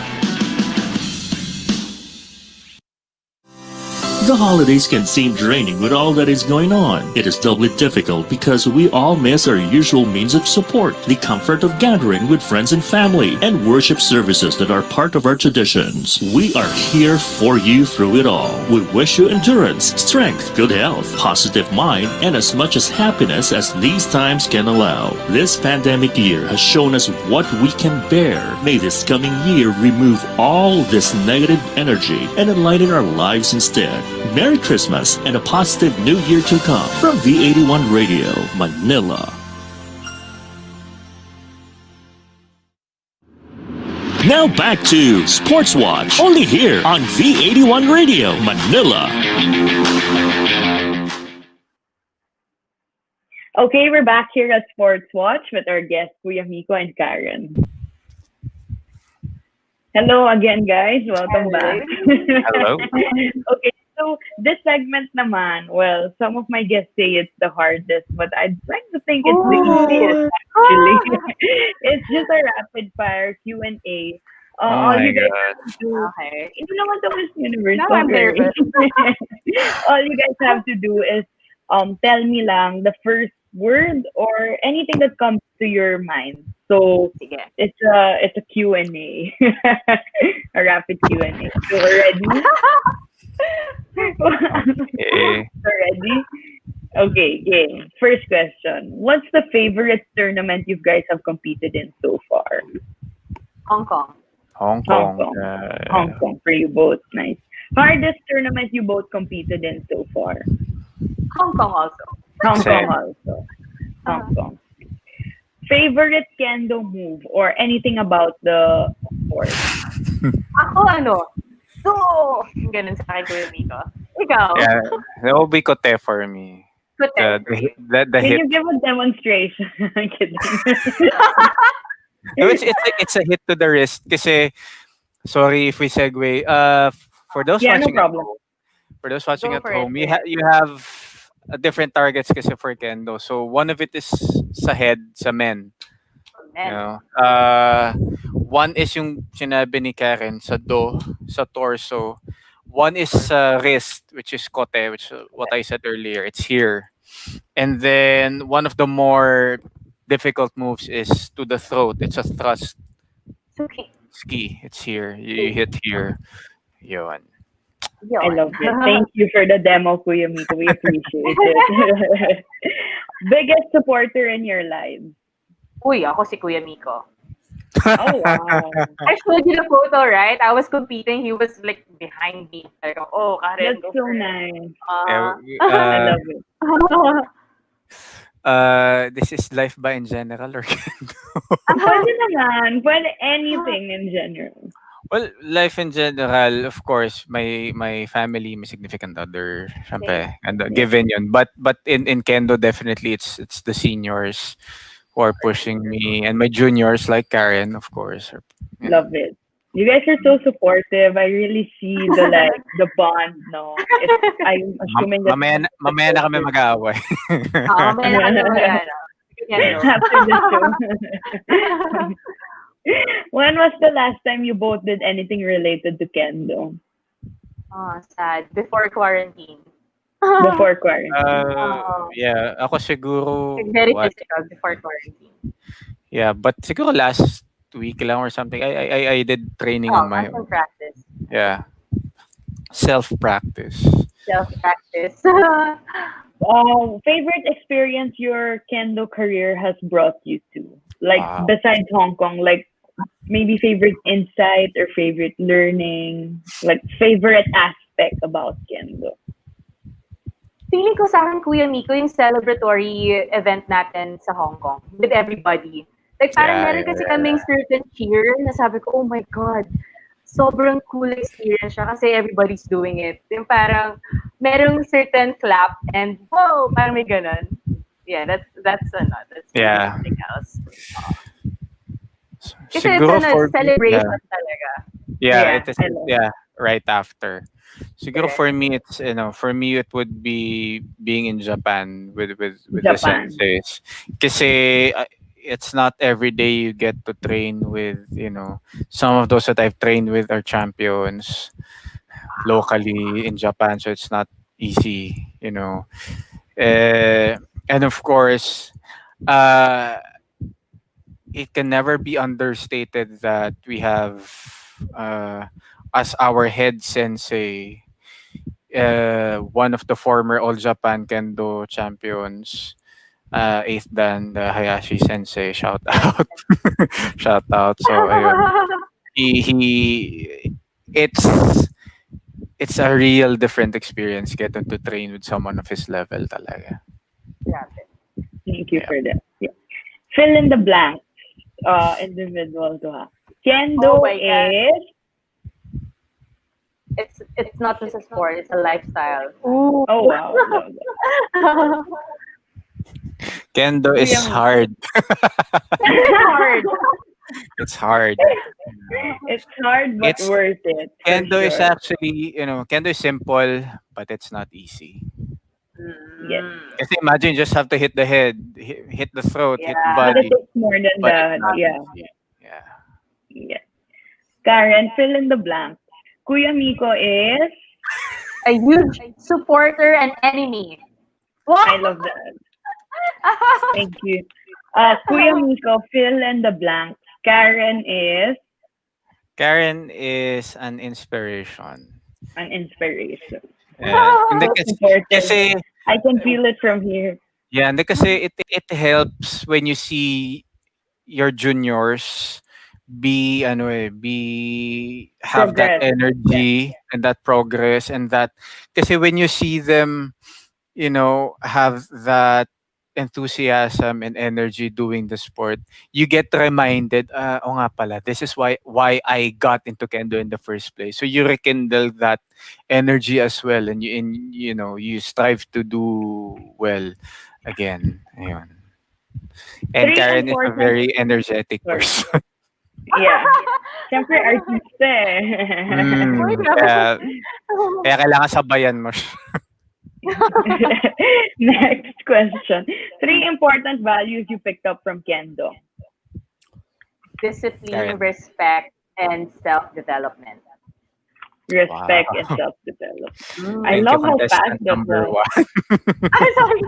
The holidays can seem draining with all that is going on. It is doubly difficult because we all miss our usual means of support, the comfort of gathering with friends and family, and worship services that are part of our traditions. We are here for you through it all. We wish you endurance, strength, good health, positive mind, and as much as happiness as these times can allow. This pandemic year has shown us what we can bear. May this coming year remove all this negative energy and enlighten our lives instead. Merry Christmas and a positive new year to come from V81 Radio, Manila. Now back to Sports Watch, only here on V81 Radio, Manila. Okay, we're back here at Sports Watch with our guests, Kuya Mico and Karen. Hello again, guys. Welcome back. Hello. Okay, so this segment naman, well, some of my guests say it's the hardest, but I'd like to think it's the easiest, actually. It's just a rapid fire Q&A. Oh All my you guys God. have to do, Okay. hindi naman to Miss Universe, Now don't I'm worry. nervous. All you guys have to do is tell me lang the first word or anything that comes to your mind. So Sige. it's a Q&A. A rapid Q&A. So ready? Okay. So ready? Okay, game. First question. What's the favorite tournament you guys have competed in so far? Hong Kong. Hong Hong Kong. Kong. Hong Kong for you both. Nice. Hardest tournament you both competed in so far? Hong Kong also. Hong Same. Kong also. Hong Kong. Favorite kendo move or anything about the sport? Ako ano? So, ganun sa akin, Kuya Mico. Ikaw? Yeah, that will be kote for me. Good The, test. the Can hit. you give a demonstration? I'm kidding. No, it's a hit to the wrist. Kasi, sorry if we segue. For those Yeah, no watching at problem. home, for those watching Go at for home, it. you have different targets kasi for kendo. So one of it is sa head, sa men. You Men. know, one is yung sinabi ni Karen sa sa torso. One is sa wrist, which is kote, which what I said earlier. It's here. And then one of the more difficult moves is to the throat. It's a thrust Suki. ski. It's here. You hit here. Yun. I love it. Thank you for the demo, Kuya Miko. We appreciate it. Biggest supporter in your lives? Uy, ako si Kuya Mico. Oh, wow. I showed you the photo, right? I was competing. He was like behind me. Like, oh, Karen, That's go so for it. nice. Uh, I love it. This is life ba in general or Pwede naman. Pwede anything in general. well, life in general, of course, my family, my significant other, syempre, and given yun. But in kendo, definitely it's the seniors who are pushing me, and my juniors like Karen, of course. You know. Love it. You guys are so supportive. I really see the bond, no? I'm assuming that Mamaya na kami mag-aaway. may nakalimutan. after the show. When was the last time you both did anything related to kendo? Oh, sad. Before quarantine. Before quarantine. Yeah, ako siguro Very what? physical before quarantine. Yeah, but siguro last week lang or something. I did training on my Constant practice. yeah. Self-practice. Self-practice. Favorite experience your kendo career has brought you to? Like, besides Hong Kong, like, maybe favorite insight or favorite learning, like, favorite aspect about kendo? Feeling ko sa akin, Kuya Mico, yung celebratory event natin sa Hong Kong with everybody. Like, parang meron kasi kaming certain cheer na sabi ko, oh my God, sobrang cool experience siya kasi everybody's doing it. Yung parang merong certain clap and whoa, parang may ganun. Yeah, that's something else. Kasi Siguro it's a celebration talaga. Yeah, it is. I love Yeah, right after. Siguro Correct. for me, it's for me it would be being in Japan with the Japan. senseis. Kasi it's not every day you get to train with some of those that I've trained with are champions. locally in Japan, so it's not easy, and of course, uh, it can never be understated that we have as our head sensei, one of the former All Japan Kendo champions, eighth dan, the Hayashi Sensei. Shout out, shout out. So ayun, he it's a real different experience getting to train with someone of his level talaga. Grabe. Thank you Yeah. for that. Yeah. Fill in the blank. Individual to ha. Oh Kendo my God. is It's not just a sport, it's a lifestyle. Ooh. oh wow, love that. Kendo is Kuya Miko. hard. Hard. It's hard. It's hard but It's- worth it. for Kendo is sure. actually, Kendo is simple, but it's not easy. Yes. Kasi imagine, you just have to hit the head, hit the throat, hit the Yeah. But body. it takes more than But that. it's not Yeah. easy. Yeah. Yeah. Karen, fill in the blank. Kuya Miko is A huge supporter and enemy. I love that. Thank you. Kuya Miko, fill in the blank. Karen is Karen is an inspiration. an inspiration. Yeah. Hindi So kasi, supportive. kasi I can feel it from here. yeah, hindi kasi it helps when you see your juniors have that Progress. energy and that progress, and that kasi when you see them, have that enthusiasm and energy doing the sport, you get reminded, oh nga pala, this is why I got into kendo in the first place. So you rekindle that energy as well, and you strive to do well again. Ayun. And Three Karen is a important- very energetic Sorry. person. Yeah. Siyempre, artista eh. Kaya kailangan sabayan mo siya. Next question. 3 important values you picked up from Kendo. Discipline, Karen. respect, and self-development. Respect Wow. and self-development. Mm. I Thank love you, how fast contestant that number was. 1. I'm sorry.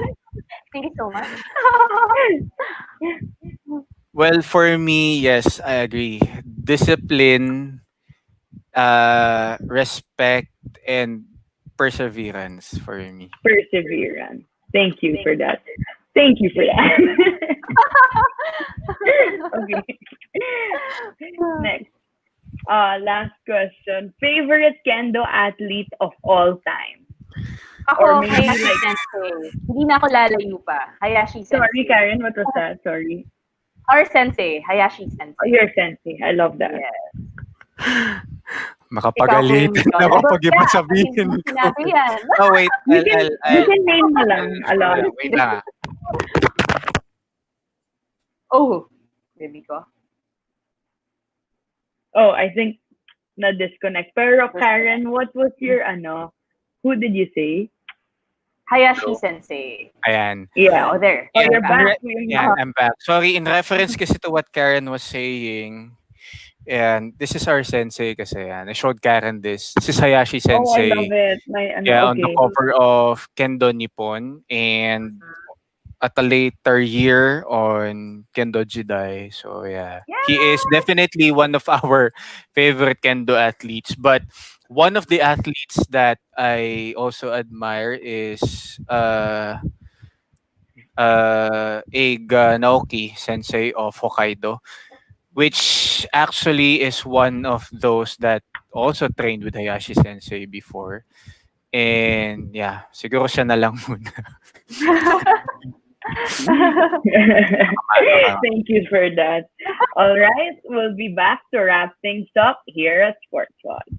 Thank you so much. Well, for me, yes, I agree. Discipline, respect, and perseverance for me. Perseverance. Thank you for that. Thank you for that. Okay. Next. Last question. Favorite kendo athlete of all time? Or Ako, maybe Hayashi like- Sensei. Hindi na ako lalayo pa. Hayashi Sensei. Sorry, Karen. What was that? Sorry. Our Sensei. Hayashi Sensei. Oh, your sensei. I love that. Yes. Makapagalitan Ikaw, ako Kuya pag iba Miko. sabihin Hindi ko. natin yan. Oh, wait. You can name mo lang a lot. Wait lang. Oh, baby ko. Oh, I think na-disconnect. Pero Karen, what was your who did you say? Hayashi Sensei. Ayan. Yeah. Oh, there. Oh, Yeah, you're back. Yeah, I'm back. Sorry, in reference kasi to what Karen was saying, and this is our sensei kasi yan. I showed Karen this. This is Hayashi Oh, I Sensei. love it. Yeah, on the Okay. cover of Kendo Nippon, and at a later year on Kendo Jidai. So yeah, he is definitely one of our favorite Kendo athletes. But one of the athletes that I also admire is Eiga Naoki Sensei of Hokkaido, which actually is one of those that also trained with Hayashi Sensei before. And yeah, siguro siya na lang muna. Thank you for that. All right, we'll be back to wrap things up here at Sportswatch.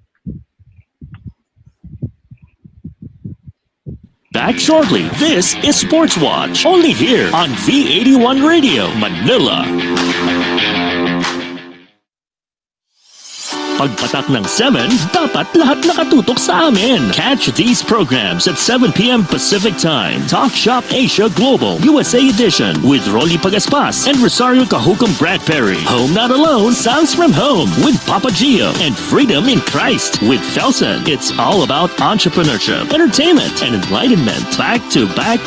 Back shortly. This is Sports Watch, only here on V81 Radio, Manila. Pagpatak ng 7, dapat lahat nakatutok sa amin. Catch these programs at 7 p.m. Pacific Time. Talk Shop Asia Global, USA Edition with Rolly Pagaspas and Rosario Cahucom Brad Perry. Home Not Alone, Sounds from Home with Papa Gio and Freedom in Christ with Felson. It's all about entrepreneurship, entertainment, and enlightenment. Back to back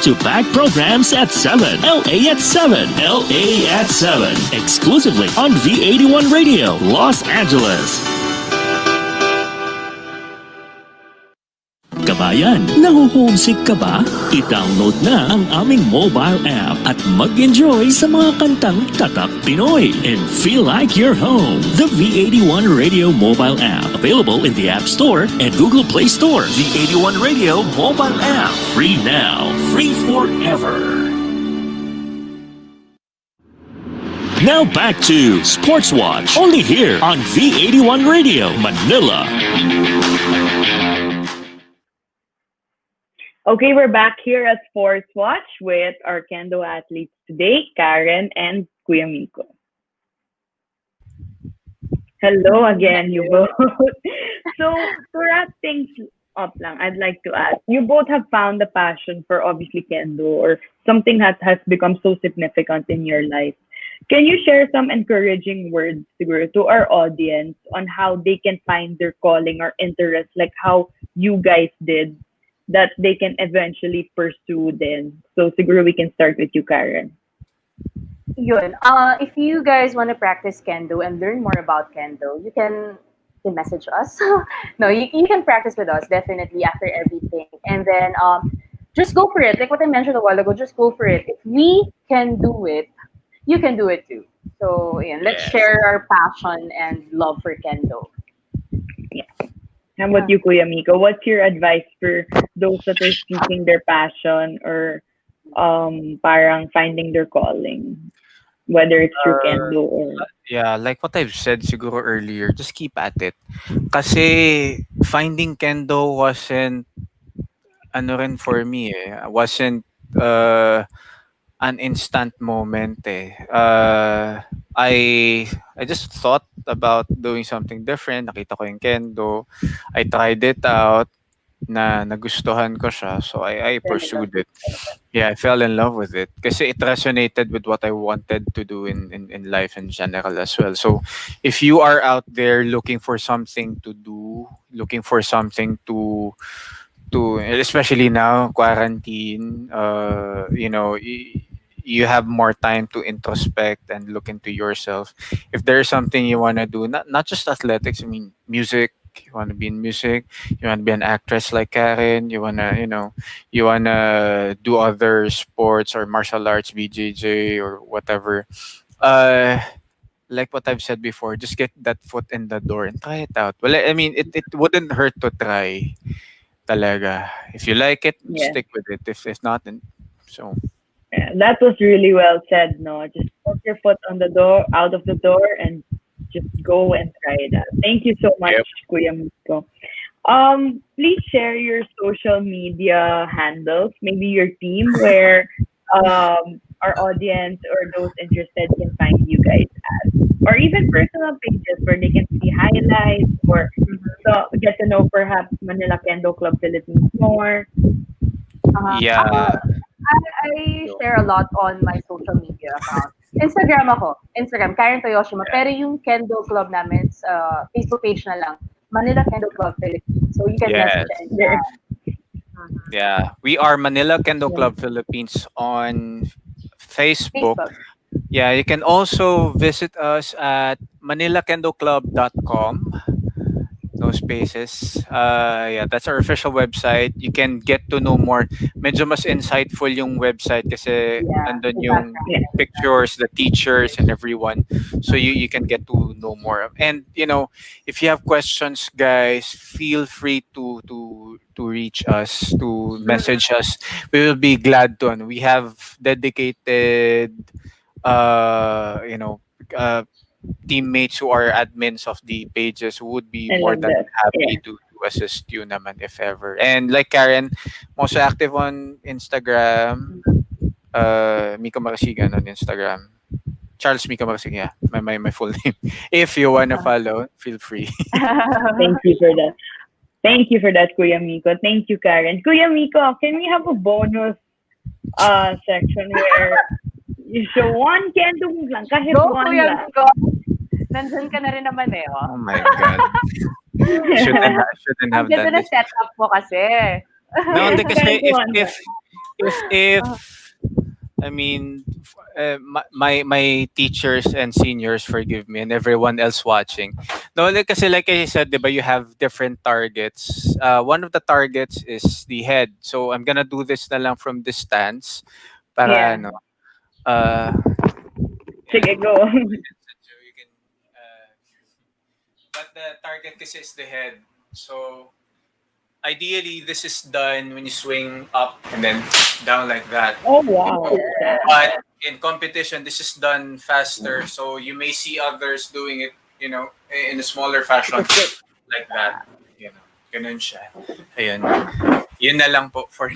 programs at 7. LA at 7. LA at 7. Exclusively on V81 Radio, Los Angeles. Kabayan, nahuhomesick ka ba? I-download na ang aming mobile app at mag-enjoy sa mga kantang tatak Pinoy and feel like you're home. The V81 Radio mobile app, available in the App Store and Google Play Store. V81 Radio mobile app, free now, free forever. Now back to Sports Watch, only here on V81 Radio, Manila. Okay, we're back here at Sports Watch with our kendo athletes today, Karen and Kuya Mico. Hello again, you both. So, to wrap things up lang, I'd like to ask, you both have found the passion for obviously kendo or something that has become so significant in your life. Can you share some encouraging words to our audience on how they can find their calling or interest, like how you guys did, that they can eventually pursue then? So siguro we can start with you, Karen. Yun. If you guys want to practice kendo and learn more about kendo, you can message us. No, you can practice with us definitely after everything, and then just go for it. Like what I mentioned a while ago, just go for it. If we can do it, you can do it too. So yeah, let's share our passion and love for kendo. Yeah. How about you, Kuya Mico? What's your advice for those that are seeking their passion or parang finding their calling, whether it's through kendo or... Yeah, like what I've said siguro earlier, just keep at it. Kasi finding kendo wasn't ano rin for me wasn't an instant moment I just thought about doing something different. Nakita ko yung kendo. I tried it out. Nagustuhan ko siya. So I pursued it. Yeah, I fell in love with it. Kasi it resonated with what I wanted to do in life in general as well. So if you are out there looking for something to do, looking for something to especially now, quarantine, you have more time to introspect and look into yourself. If there's something you want to do, not just athletics, I mean music, you want to be in music, you want to be an actress like Karen, you want to do other sports or martial arts, BJJ or whatever. Like what I've said before, just get that foot in the door and try it out. Well, I mean, it wouldn't hurt to try talaga. If you like it, stick with it. If not, then so... Yeah, that was really well said, no? Just put your foot on the door, out of the door, and just go and try that. Thank you so much, Kuya Mico. Please share your social media handles, maybe your team, where our audience or those interested can find you guys at. Or even personal pages where they can see highlights or get to know perhaps Manila Kendo Club Philippines more. I share a lot on my social media account. Instagram, Karen Toyoshima. Pero yung Kendo Club namin, Facebook page na lang, Manila Kendo Club Philippines. So you can message there. Yeah, we are Manila Kendo Club Philippines on Facebook. Yeah, you can also visit us at manilakendoclub.com. No spaces. Yeah, that's our official website. You can get to know more. Medyo mas insightful yung website kasi andun yung pictures, the teachers, and everyone. So you can get to know more. And if you have questions, guys, feel free to reach us, to message us. We will be glad to. We have dedicated, teammates who are admins of the pages who would be more than happy to assist you naman if ever. And like Karen, most active on Instagram, Mico Marasigan on Instagram. Charles Mico Marasigan. Yeah, my full name. If you wanna follow, feel free. Thank you for that. Thank you for that, Kuya Mico. Thank you, Karen. Kuya Mico, can we have a bonus section where you show one kendo move lang, kahit Go, one Kuya lang. Mico. Nandun ka na rin naman eh. Oh my God. Shouldn't have Ang ganda done na this. setup mo kasi. No, hindi kasi Kahit one lang. if I mean, my teachers and seniors forgive me, and everyone else watching. No, kasi like I said, diba, you have different targets. One of the targets is the head. So I'm gonna do this na lang from distance para Yeah. ano. Sige, go. So you can, but the target kasi is the head. So ideally, this is done when you swing up and then down like that. Oh, wow. But in competition, this is done faster. So you may see others doing it, in a smaller fashion like that. Ganun siya. Ayun. Yun na lang po for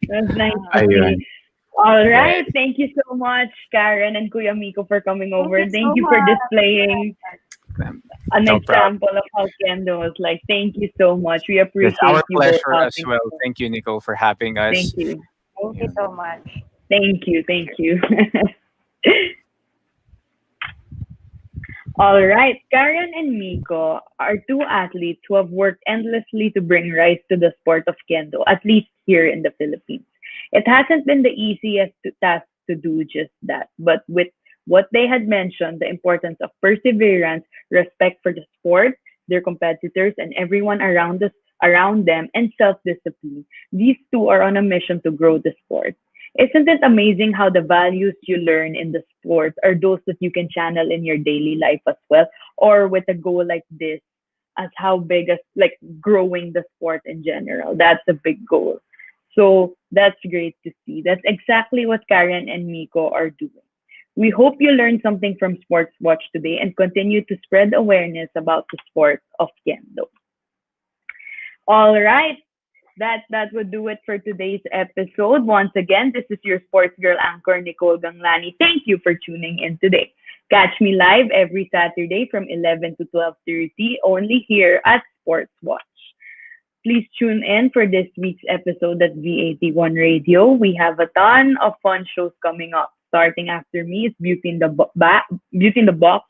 That's nice to Ayun. see. All right. Thank you so much, Karen and Kuya Mico, for coming over. Thank you for displaying an No example of how kendo was like. Thank you so much. We appreciate It's our you both pleasure as helping. well. Thank you, Nicole, for having us. Thank you. Thank you so much. Thank you. Thank you. All right. Karen and Mico are two athletes who have worked endlessly to bring rise to the sport of kendo, at least here in the Philippines. It hasn't been the easiest task to do just that, but with what they had mentioned, the importance of perseverance, respect for the sport, their competitors, and everyone around them, and self-discipline, these two are on a mission to grow the sport. Isn't it amazing how the values you learn in the sport are those that you can channel in your daily life as well, or with a goal like this, as how big as like growing the sport in general? That's a big goal. So that's great to see. That's exactly what Karen and Mico are doing. We hope you learned something from Sportswatch today and continue to spread awareness about the sport of kendo. All right. That would do it for today's episode. Once again, this is your sports girl anchor, Nicole Ganglani. Thank you for tuning in today. Catch me live every Saturday from 11 to 12:30 only here at Sportswatch. Please tune in for this week's episode at V81 Radio. We have a ton of fun shows coming up. Starting after me is Beauty in the Box,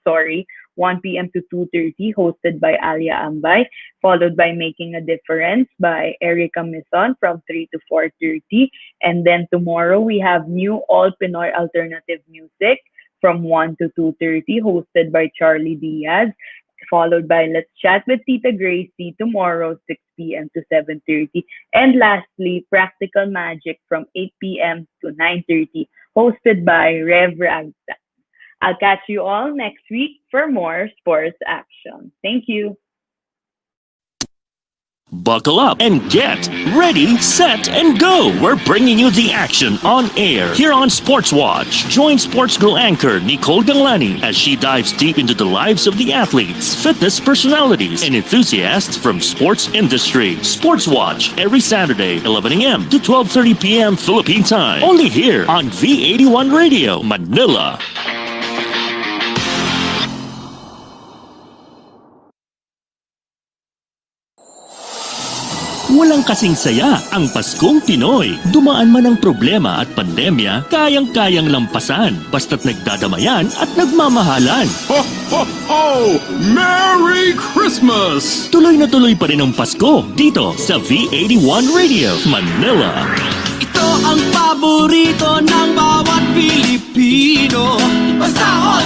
1 p.m. to 2:30, hosted by Alia Ambay, followed by Making a Difference by Erica Mison from 3 to 4:30. And then tomorrow we have new All Pinoy Alternative Music from 1 to 2:30, hosted by Charlie Diaz, followed by Let's Chat with Tita Gracie tomorrow, 6 p.m. to 7:30. And lastly, Practical Magic from 8 p.m. to 9:30, hosted by Rev Ragta. I'll catch you all next week for more sports action. Thank you. Buckle up and get ready, set, and go. We're bringing you the action on air here on Sports Watch. Join Sports Girl anchor Nicole Ganglani as she dives deep into the lives of the athletes, fitness personalities, and enthusiasts from sports industry. Sports Watch every Saturday, 11 a.m. to 12:30 p.m. Philippine time. Only here on V81 Radio, Manila. Walang kasing saya ang Paskong Pinoy. Dumaan man ang problema at pandemya, kayang-kayang lampasan. Basta't nagdadamayan at nagmamahalan. Ho, ho, ho! Merry Christmas! Tuloy na tuloy pa rin ang Pasko dito sa V81 Radio, Manila. Ito ang paborito ng bawat Pilipino. Basta all